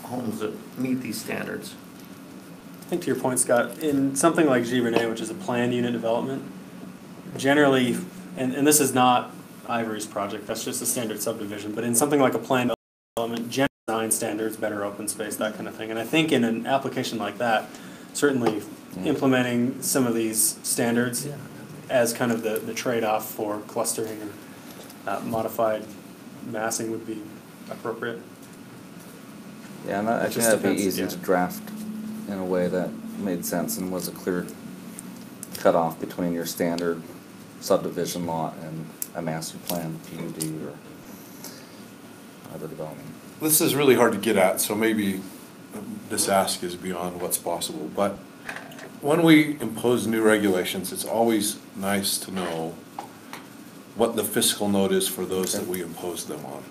S5: homes that meet these standards.
S12: I think to your point, Scott, in something like Giverny, which is a planned unit development, generally, and this is not Ivory's project, that's just a standard subdivision, but in something like a planned development, general design standards, better open space, that kind of thing. And I think in an application like that, certainly implementing some of these standards as kind of the trade-off for clustering or modified massing would be appropriate.
S11: Yeah, and I think that'd be easy to draft in a way that made sense and was a clear cutoff between your standard subdivision lot and a master plan PUD or other development.
S10: This is really hard to get at, so maybe this ask is beyond what's possible. But when we impose new regulations, it's always nice to know what the fiscal note is for those that we impose them on.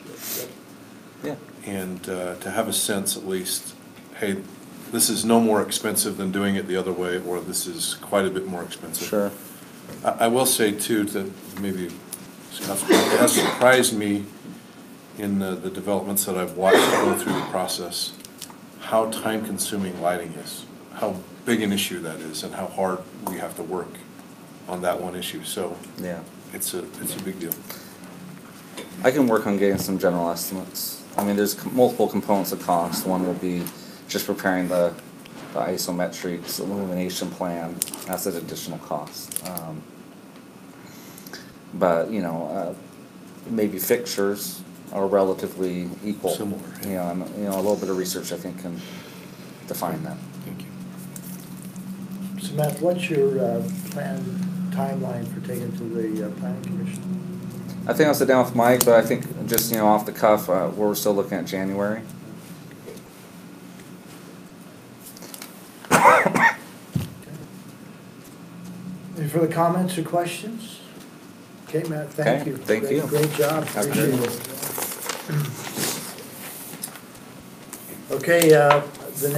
S11: Yeah.
S10: And to have a sense at least, hey, this is no more expensive than doing it the other way, or this is quite a bit more expensive.
S11: Sure.
S10: I will say too, that maybe it has surprised me in the developments that I've watched go through the process, how time-consuming lighting is, how big an issue that is, and how hard we have to work on that one issue. So
S11: yeah,
S10: it's a big deal.
S11: I can work on getting some general estimates. I mean, there's multiple components of cost. One will be just preparing the the isometrics illumination plan, that's an additional cost. But, you know, maybe fixtures are relatively equal.
S10: Similar, yeah.
S11: You know, and, you know, a little bit of research I think can define that.
S10: Thank you.
S2: So Matt, what's your planned timeline for taking to the planning commission?
S11: I think I'll sit down with Mike, but I think just, you know, off the cuff, we're still looking at January.
S2: Any further comments or questions? Okay, Matt, thank
S11: Okay,
S2: you.
S11: thank you.
S2: Great job.
S11: Afternoon.
S2: Appreciate it. Okay, the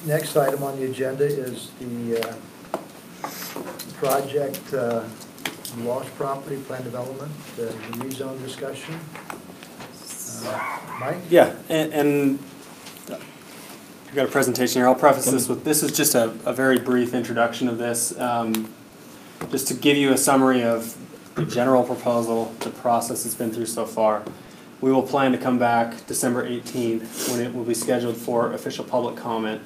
S2: next item on the agenda is the project lost property plan development, the rezone discussion. Mike?
S12: Yeah, and I've got a presentation here. I'll preface this with, this is just a very brief introduction of this, just to give you a summary of the general proposal, the process it's been through so far. We will plan to come back December 18th when it will be scheduled for official public comment,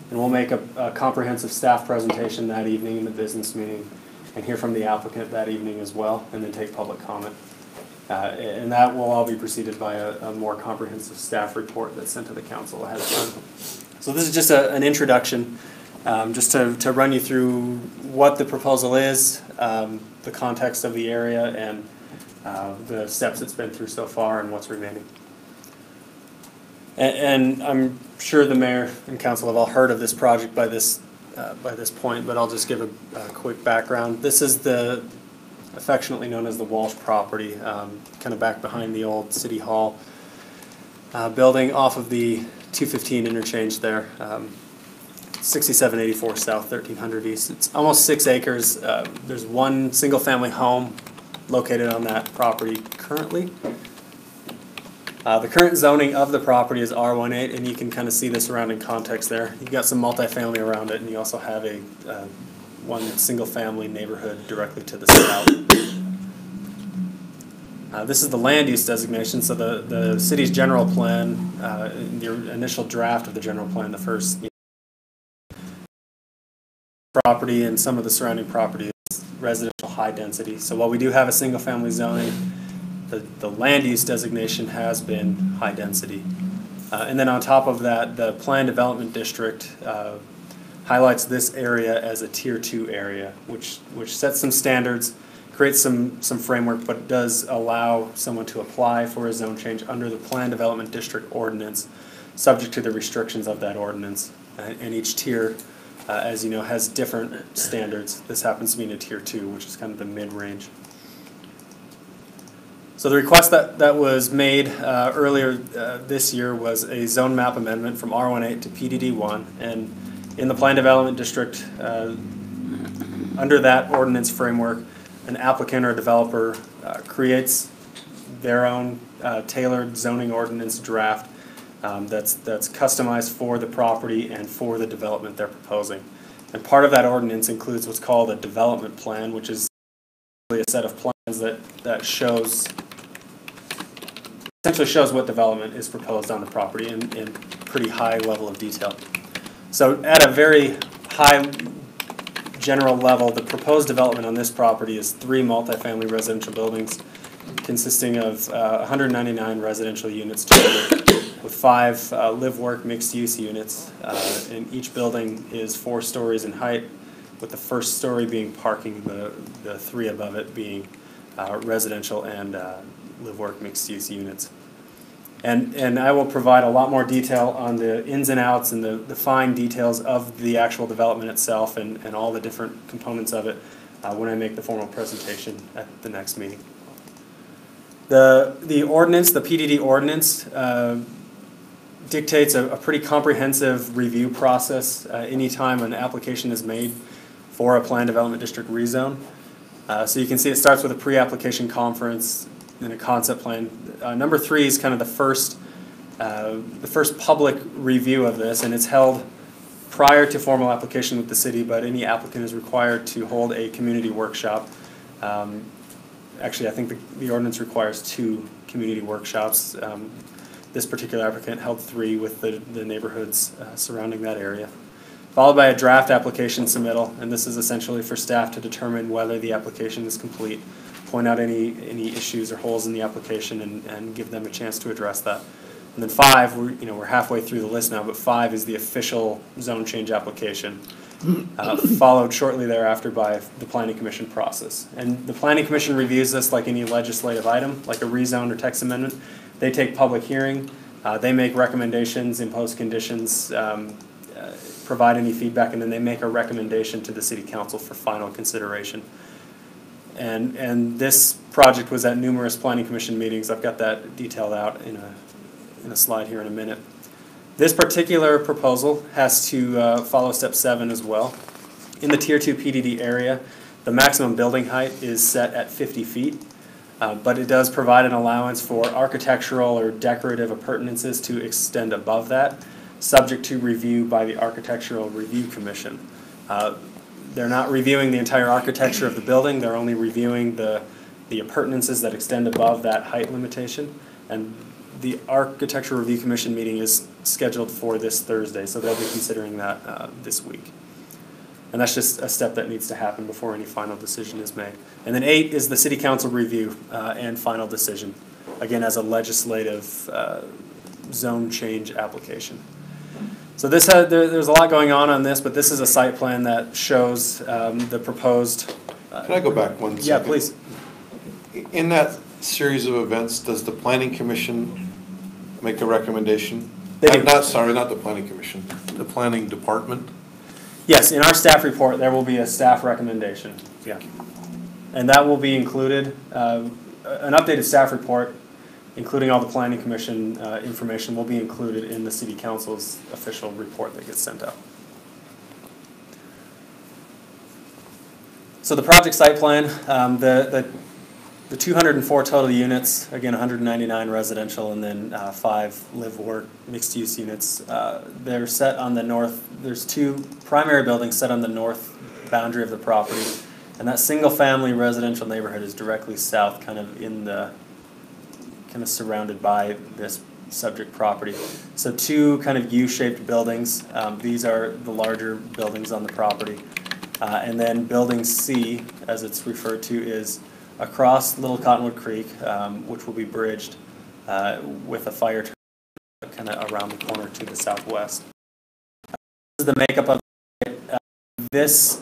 S12: and we'll make a comprehensive staff presentation that evening in the business meeting and hear from the applicant that evening as well, and then take public comment. And that will all be preceded by a more comprehensive staff report that's sent to the council ahead of time. So this is just an introduction, just to run you through what the proposal is, the context of the area, and the steps it's been through so far and what's remaining. And I'm sure the mayor and council have all heard of this project by this point, but I'll just give a quick background. This is affectionately known as the Walsh property, kind of back behind the old City Hall building off of the 215 interchange there, 6784 South, 1300 East. It's almost 6 acres. There's one single-family home located on that property currently. The current zoning of the property is R18, and you can kind of see the surrounding context there. You've got some multifamily around it, and you also have a one single-family neighborhood directly to the south. This is the land use designation, so the city's general plan, the initial draft of the general plan, the first property and some of the surrounding property is residential high density. So while we do have a single-family zoning, the land use designation has been high density. And then on top of that, the planned development district highlights this area as a tier 2 area, which sets some standards, creates some framework, but it does allow someone to apply for a zone change under the planned development district ordinance, subject to the restrictions of that ordinance. And each tier, as you know, has different standards. This happens to be in a tier 2, which is kind of the mid-range. So the request that was made earlier this year was a zone map amendment from R18 to PDD1, and in the planned development district, under that ordinance framework, an applicant or developer creates their own tailored zoning ordinance draft that's customized for the property and for the development they're proposing. And part of that ordinance includes what's called a development plan, which is a set of plans that essentially shows what development is proposed on the property in pretty high level of detail. So at a very high general level, the proposed development on this property is 3 multifamily residential buildings consisting of 199 residential units total, with 5 live-work mixed-use units. And each building is 4 stories in height, with the first story being parking, the 3 above it being residential and live-work mixed-use units. And I will provide a lot more detail on the ins and outs and the fine details of the actual development itself and all the different components of it when I make the formal presentation at the next meeting. The ordinance, the PDD ordinance, dictates a pretty comprehensive review process anytime an application is made for a planned development district rezone. So you can see it starts with a pre-application conference and a concept plan. Number 3 is kind of the first public review of this, and it's held prior to formal application with the city, but any applicant is required to hold a community workshop. Actually, I think the ordinance requires 2 community workshops. This particular applicant held 3 with the neighborhoods surrounding that area. followed by a draft application submittal, and this is essentially for staff to determine whether the application is complete, point out any issues or holes in the application, and give them a chance to address that. And then 5, we're halfway through the list now, but 5 is the official zone change application, followed shortly thereafter by the Planning Commission process. And the Planning Commission reviews this like any legislative item, like a rezone or text amendment. They take public hearing, they make recommendations, impose conditions, provide any feedback, and then they make a recommendation to the City Council for final consideration. And this project was at numerous Planning Commission meetings. I've got that detailed out in a slide here in a minute. This particular proposal has to follow step 7 as well. In the Tier 2 PDD area, the maximum building height is set at 50 feet, but it does provide an allowance for architectural or decorative appurtenances to extend above that, subject to review by the Architectural Review Commission. They're not reviewing the entire architecture of the building, they're only reviewing the appurtenances that extend above that height limitation. And the Architectural Review Commission meeting is scheduled for this Thursday, so they'll be considering that this week. And that's just a step that needs to happen before any final decision is made. And then 8 is the City Council review and final decision, again as a legislative zone change application. So there's a lot going on this, but this is a site plan that shows the proposed...
S10: Can I go back one second?
S12: Yeah, please.
S10: In that series of events, does the Planning Commission make a recommendation?
S12: They do.
S10: Not the Planning Commission, the Planning Department?
S12: Yes, in our staff report, there will be a staff recommendation. Yeah. And that will be included, an updated staff report, including all the Planning Commission information, will be included in the City Council's official report that gets sent out. So the project site plan, the 204 total units, again 199 residential and then 5 live-work mixed-use units. They're set on the north, there's 2 primary buildings set on the north boundary of the property, and that single-family residential neighborhood is directly south, kind of surrounded by this subject property. So 2 kind of U-shaped buildings. These are the larger buildings on the property. And then building C, as it's referred to, is across Little Cottonwood Creek, which will be bridged with a fire turn kind of around the corner to the southwest. This is the makeup of this.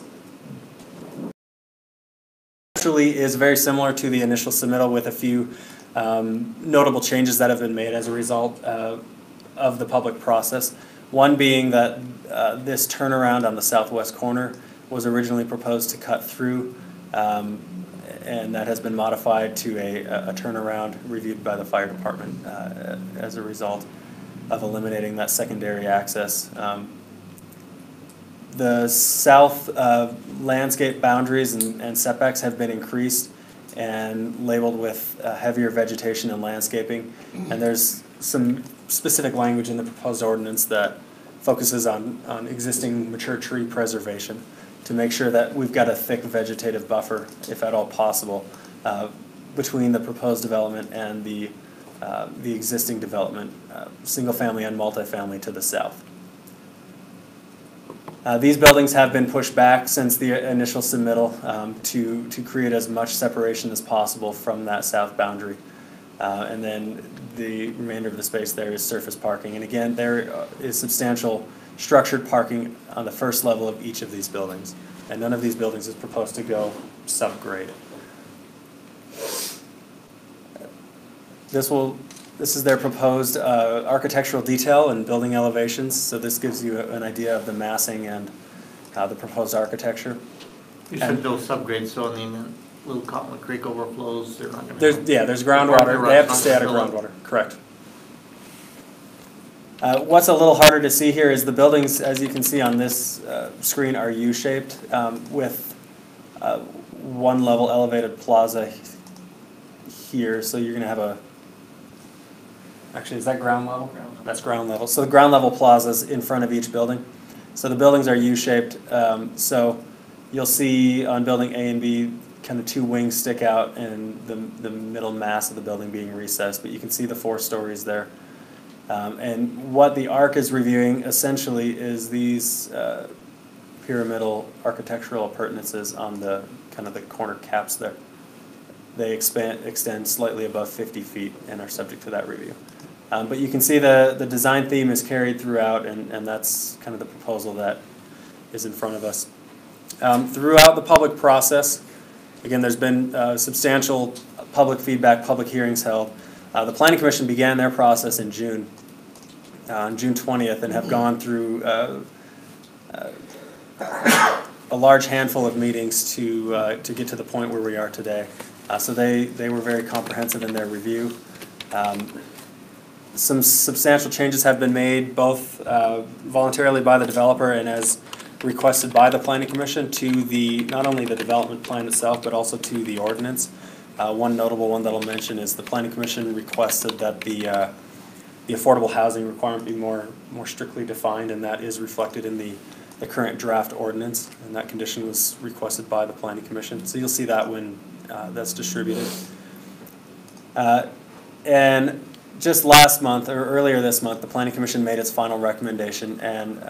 S12: Actually is very similar to the initial submittal with a few notable changes that have been made as a result of the public process. One being that this turnaround on the southwest corner was originally proposed to cut through, and that has been modified to a turnaround reviewed by the fire department as a result of eliminating that secondary access. The south landscape boundaries and setbacks have been increased and labeled with heavier vegetation and landscaping. And there's some specific language in the proposed ordinance that focuses on existing mature tree preservation to make sure that we've got a thick vegetative buffer, if at all possible, between the proposed development and the existing development, single-family and multifamily to the south. These buildings have been pushed back since the initial submittal to create as much separation as possible from that south boundary. And then the remainder of the space there is surface parking. And again, there is substantial structured parking on the first level of each of these buildings. And none of these buildings is proposed to go subgrade. This is their proposed architectural detail and building elevations. So this gives you an idea of the massing and the proposed architecture.
S5: You said no subgrades, so in the Little Cottonwood Creek overflows, they're not going to...
S12: There's groundwater. They have to stay out of groundwater. Correct. What's a little harder to see here is the buildings, as you can see on this screen, are U-shaped with one level elevated plaza here. So you're going to have a... Actually, is that ground level? That's ground level. So the ground level plazas in front of each building. So the buildings are U-shaped. So you'll see on building A and B kind of 2 wings stick out and the middle mass of the building being recessed. But you can see the 4 stories there. And what the ARC is reviewing essentially is these pyramidal architectural appurtenances on the kind of the corner caps there. They extend slightly above 50 feet and are subject to that review. But you can see the design theme is carried throughout, and that's kind of the proposal that is in front of us. Throughout the public process, again, there's been substantial public feedback, public hearings held. The Planning Commission began their process in June, on June 20th, and have gone through a large handful of meetings to get to the point where we are today. So they were very comprehensive in their review. Some substantial changes have been made, both voluntarily by the developer and as requested by the Planning Commission, to the not only the development plan itself, but also to the ordinance. One notable one that I'll mention is the Planning Commission requested that the affordable housing requirement be more strictly defined, and that is reflected in the current draft ordinance, and that condition was requested by the Planning Commission. So you'll see that when that's distributed. And just last month, or earlier this month, the Planning Commission made its final recommendation, and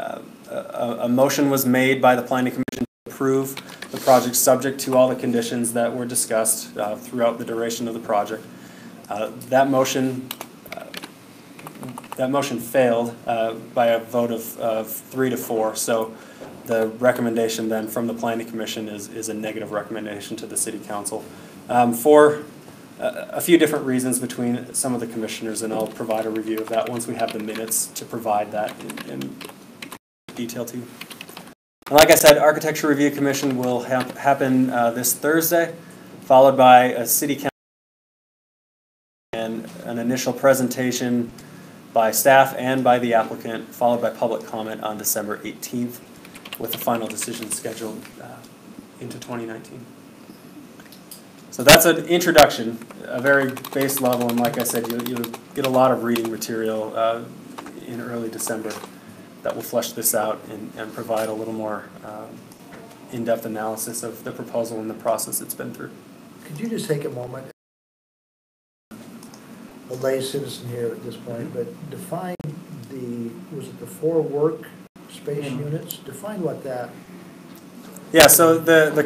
S12: a motion was made by the Planning Commission to approve the project subject to all the conditions that were discussed throughout the duration of the project. That motion failed by a vote of 3 to 4. So the recommendation then from the Planning Commission is a negative recommendation to the City Council for a few different reasons between some of the commissioners, and I'll provide a review of that once we have the minutes to provide that in detail to you. And like I said, Architecture Review Commission will happen this Thursday, followed by a City Council and an initial presentation by staff and by the applicant, followed by public comment on December 18th, with a final decision scheduled into 2019. So that's an introduction, a very base level, and like I said, you'll get a lot of reading material in early December that will flesh this out and provide a little more in-depth analysis of the proposal and the process it's been through.
S2: Could you just take a moment, a lay citizen here at this point, but define was it the 4 workspace units? Define what that.
S12: Yeah, so the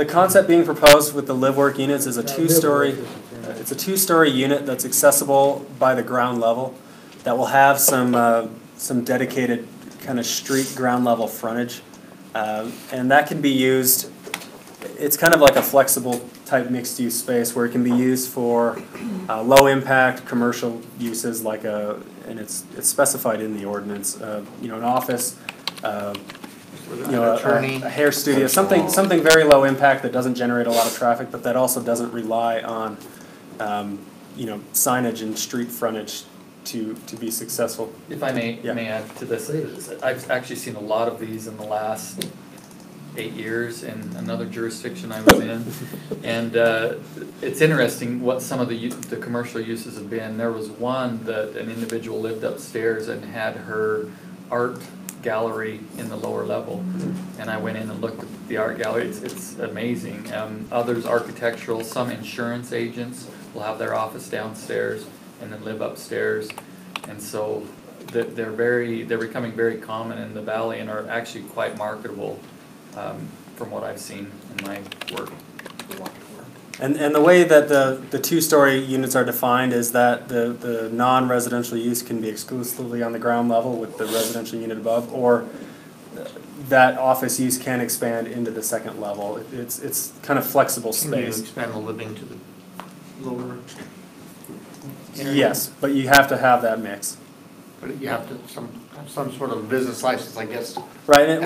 S12: concept being proposed with the live-work units is a two-story. It's a two-story unit that's accessible by the ground level, that will have some dedicated kind of street ground level frontage, and that can be used. It's kind of like a flexible type mixed-use space where it can be used for low-impact commercial uses, like and it's specified in the ordinance. An office. A hair studio, something very low impact that doesn't generate a lot of traffic, but that also doesn't rely on signage and street frontage to be successful.
S7: If I may add to this, I've actually seen a lot of these in the last 8 years in another jurisdiction I was in, and it's interesting what some of the commercial uses have been. There was one that an individual lived upstairs and had her art gallery in the lower level, and I went in and looked at the art gallery. It's amazing. Others architectural, some insurance agents will have their office downstairs and then live upstairs, and so they're becoming very common in the valley and are actually quite marketable from what I've seen in my work.
S12: And the way that the two-story units are defined is that the non-residential use can be exclusively on the ground level with the residential unit above, or that office use can expand into the second level. It's kind of flexible space.
S5: Can you expand the living to the lower area?
S12: Yes, but you have to have that mix.
S5: But you have to have some sort of business license, I guess.
S12: Right, and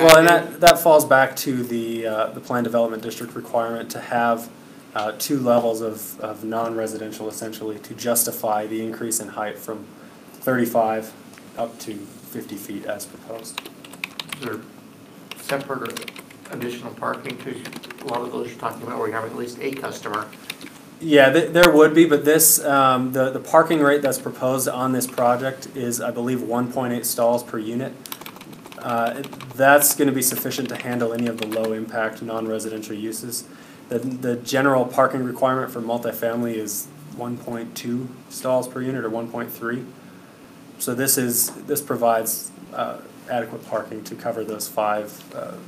S12: that falls back to the Plan Development District requirement to have 2 levels of non-residential, essentially, to justify the increase in height from 35 up to 50 feet as proposed.
S5: Is there separate or additional parking? Because a lot of those you're talking about where you have at least a customer.
S12: Yeah, there would be, but this the parking rate that's proposed on this project is, I believe, 1.8 stalls per unit. That's going to be sufficient to handle any of the low-impact non-residential uses. The general parking requirement for multifamily is 1.2 stalls per unit, or 1.3. So this provides adequate parking to cover those 5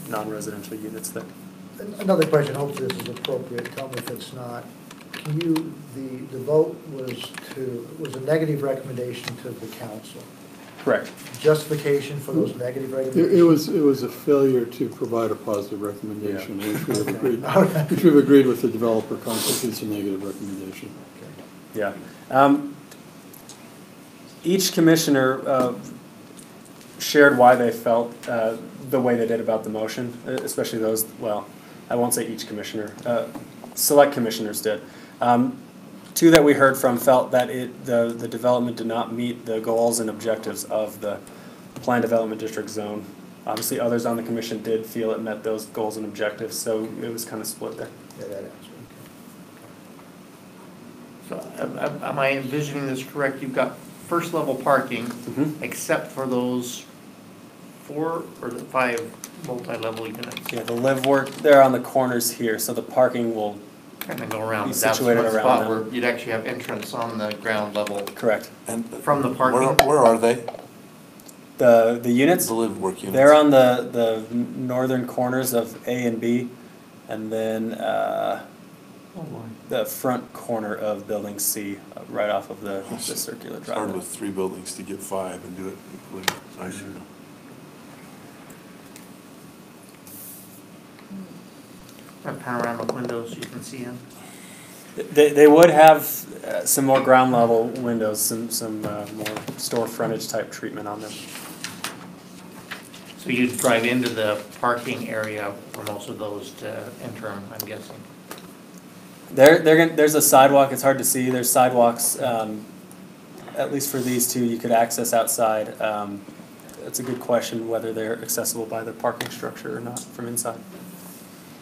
S12: non-residential units there.
S2: Another question, hopefully this is appropriate, tell me if it's not. Can you, the vote was a negative recommendation to the council.
S12: Correct.
S2: Justification for those negative recommendations?
S9: It was a failure to provide a positive recommendation,
S12: Yeah.
S9: which we have agreed,
S2: Okay.
S9: which we've agreed with the developer constitutes a negative recommendation.
S2: Okay.
S12: Yeah. Each commissioner shared why they felt the way they did about the motion, especially those, well, I won't say each commissioner, select commissioners did. 2 that we heard from felt that the development did not meet the goals and objectives of the planned development district zone. Obviously, others on the commission did feel it met those goals and objectives, so it was kind of split there.
S2: Yeah, that answers.
S5: So am I envisioning this correct? You've got first level parking, except for those 4 or 5 multi-level units.
S12: Yeah, the live work, they're on the corners here, so the parking will
S5: Kind of go around.
S12: be
S5: That's
S12: situated
S5: one
S12: around
S5: spot
S12: them.
S5: where you'd actually have entrance on the ground level
S12: Correct.
S10: And
S5: from the parking.
S10: where are they?
S12: The units,
S10: The live work units?
S12: they're on the northern corners of A and B, and then the front corner of building C, right off of the circular
S10: It's hard
S12: driveway.
S10: with 3 buildings to get 5 and do it quickly. I see.
S5: Have panoramic windows you can see in.
S12: They would have some more ground level windows, some more store frontage type treatment on them.
S5: So you'd drive into the parking area for most of those to enter 'em, I'm guessing.
S12: There's a sidewalk, it's hard to see, there's sidewalks, at least for these 2, you could access outside. It's a good question whether they're accessible by the parking structure or not from inside.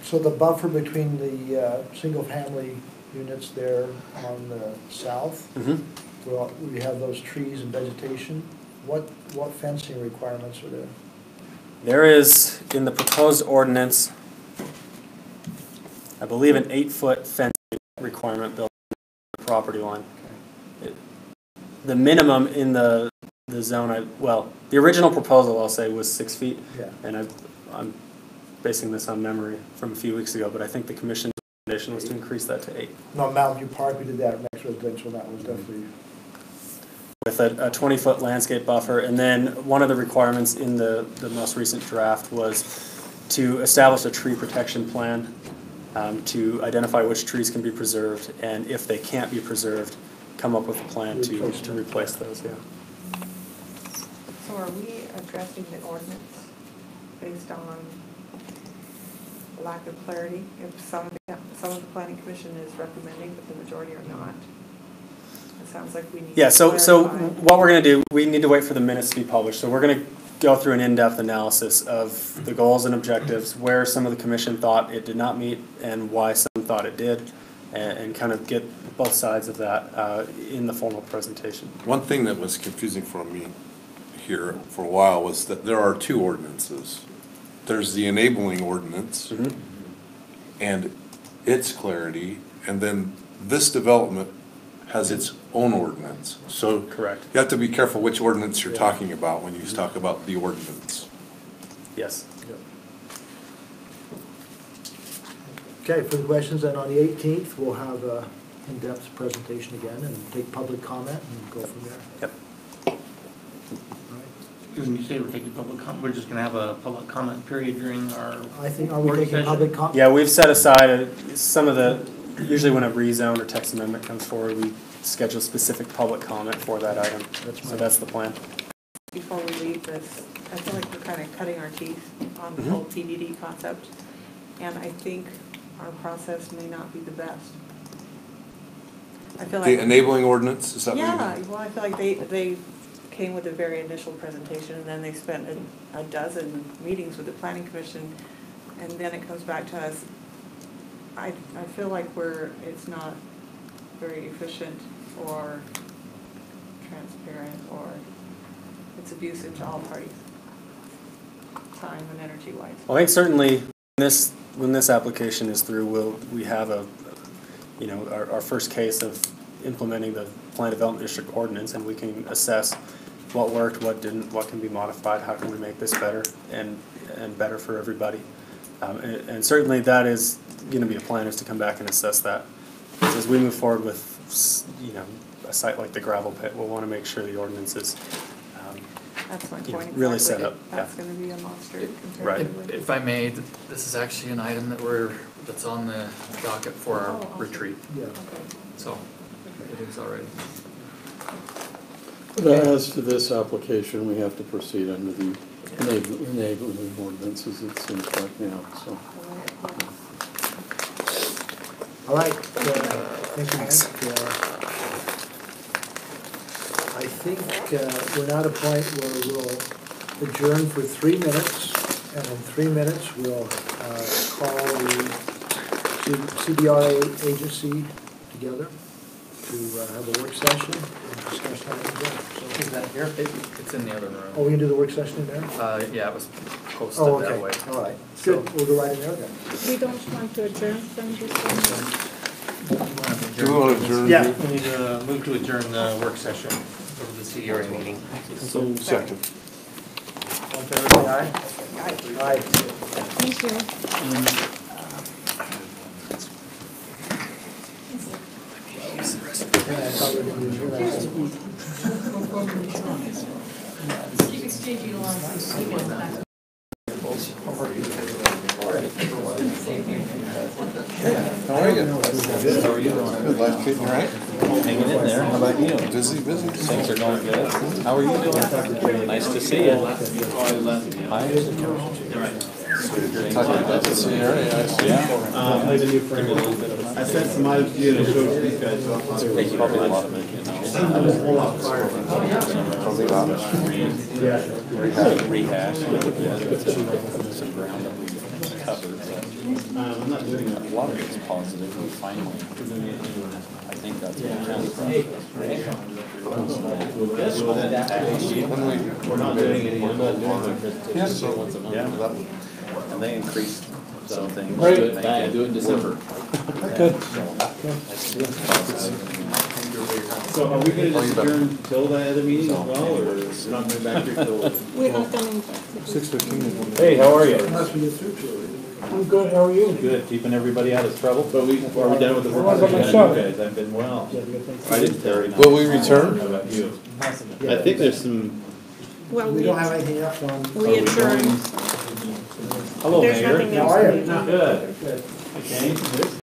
S2: So the buffer between the single-family units there on the south, where we have those trees and vegetation, what fencing requirements are there?
S12: There is, in the proposed ordinance, I believe an 8-foot fence requirement built on the property line. The minimum in the zone, the original proposal, I'll say, was 6 feet.
S2: Yeah.
S12: And I'm basing this on memory from a few weeks ago, but I think the commission's recommendation was to increase that to 8.
S2: No, Mountain View Park, we did that next residential, that was definitely,
S12: With a 20-foot landscape buffer, and then one of the requirements in the most recent draft was to establish a tree protection plan to identify which trees can be preserved, and if they can't be preserved, come up with a plan to replace those, yeah.
S6: So are we addressing the ordinance based on lack of clarity? If some of the planning commission is recommending, but the majority are not? It sounds like we need to
S12: Yeah, so
S6: clarify.
S12: what we're going to do, we need to wait for the minutes to be published. So we're going to go through an in-depth analysis of the goals and objectives, where some of the commission thought it did not meet and why some thought it did, and kind of get both sides of that in the formal presentation.
S10: One thing that was confusing for me here for a while was that there are 2 ordinances. There's the enabling ordinance and its clarity, and then this development has its own ordinance. So
S12: Correct.
S10: you have to be careful which ordinance you're talking about when you talk about the ordinance.
S12: Yes.
S2: okay, for the questions, then on the 18th, we'll have a in-depth presentation again and take public comment and go from there.
S12: Yep.
S5: When you say we're taking public comment, we're just gonna have a public comment period during our
S2: I think, are we
S5: work
S2: taking
S5: session?
S2: public comment?
S12: Yeah, we've set aside some of the, usually when a rezone or text amendment comes forward, we schedule specific public comment for that item. So that's the plan.
S6: Before we leave this, I feel like we're kind of cutting our teeth on the whole PDD concept, and I think our process may not be the best. I feel like.
S10: The enabling ordinance, is that what you mean?
S6: Yeah, well, I feel like they came with a very initial presentation, and then they spent a dozen meetings with the planning commission, and then it comes back to us. I feel like it's not very efficient or transparent, or it's abusive to all parties, time and energy wise.
S12: Well, I think certainly when this application is through, we have our first case of implementing the plan development district ordinance, and we can assess what worked, what didn't, what can be modified, how can we make this better and better for everybody. And certainly that is gonna be a plan, is to come back and assess that. Because as we move forward with, you know, a site like the gravel pit, we'll wanna make sure the ordinance is,
S6: That's my
S12: you know,
S6: point.
S12: really
S6: exactly.
S12: set up.
S6: That's gonna be a monster
S12: Right.
S6: comparatively.
S7: If I may, this is actually an item that's on the docket for our retreat,
S2: Yeah.
S7: so it is already.
S9: But as to this application, we have to proceed under the enabling ordinances, it seems like now, so.
S2: All right, thank you, Hank. I think we're now at a point where we'll adjourn for 3 minutes, and in 3 minutes, we'll call the CBRA agency together to have a work session and discuss how to go.
S5: Is that here?
S7: It's in the other room.
S2: Oh, we can do the work session in there?
S7: Yeah, it was
S2: Oh,
S7: posted
S2: okay,
S7: that way.
S2: all right, good, we'll go right in there then.
S1: We don't want to adjourn from this one.
S10: Do we want to adjourn?
S2: Yeah.
S5: We need to move to adjourn the work session for the CDRA meeting.
S10: So, second.
S2: All in favor, say aye. Aye.
S1: Thank you.
S2: Yeah, I thought we were gonna do that.
S10: How are you? Good, how are you doing? Good, life treating you right?
S13: Hanging in there. How about you?
S10: Busy.
S13: Things are going good. How are you doing? Nice to see you. Hi.
S10: Talking about the CRA, I see.
S13: Yeah.
S4: I have a new friend a little bit of. I sent some items to you to show these guys.
S13: There's probably a lot of it, you know. Rehash. Some ground that we covered, but
S4: I'm not doing that.
S13: a lot of it's positive. We finally, I think that's what counts.
S4: We're not doing any, I'm not doing my presentation once a month.
S13: Yeah. And they increased some things.
S4: Right.
S13: to make
S4: I
S13: it
S4: do it in December.
S13: Good.
S4: So are we gonna just adjourn till the other meeting as well, or not coming back here till?
S1: We're not coming back.
S10: 6:15.
S13: Hey, how are you?
S9: I'm good, how are you?
S13: Good, keeping everybody out of trouble?
S4: But are we done with the work?
S9: How about
S4: session?
S9: myself?
S13: You guys, I've been well.
S4: I didn't very nice.
S10: Will we return?
S13: How about you?
S4: I think there's some.
S1: Well,
S2: We don't have anything else on.
S1: we adjourned.
S13: Hello,
S1: There's
S13: Mayor.
S1: nothing
S2: How
S1: else.
S2: are
S1: to
S2: you?
S1: do.
S13: Good. Okay.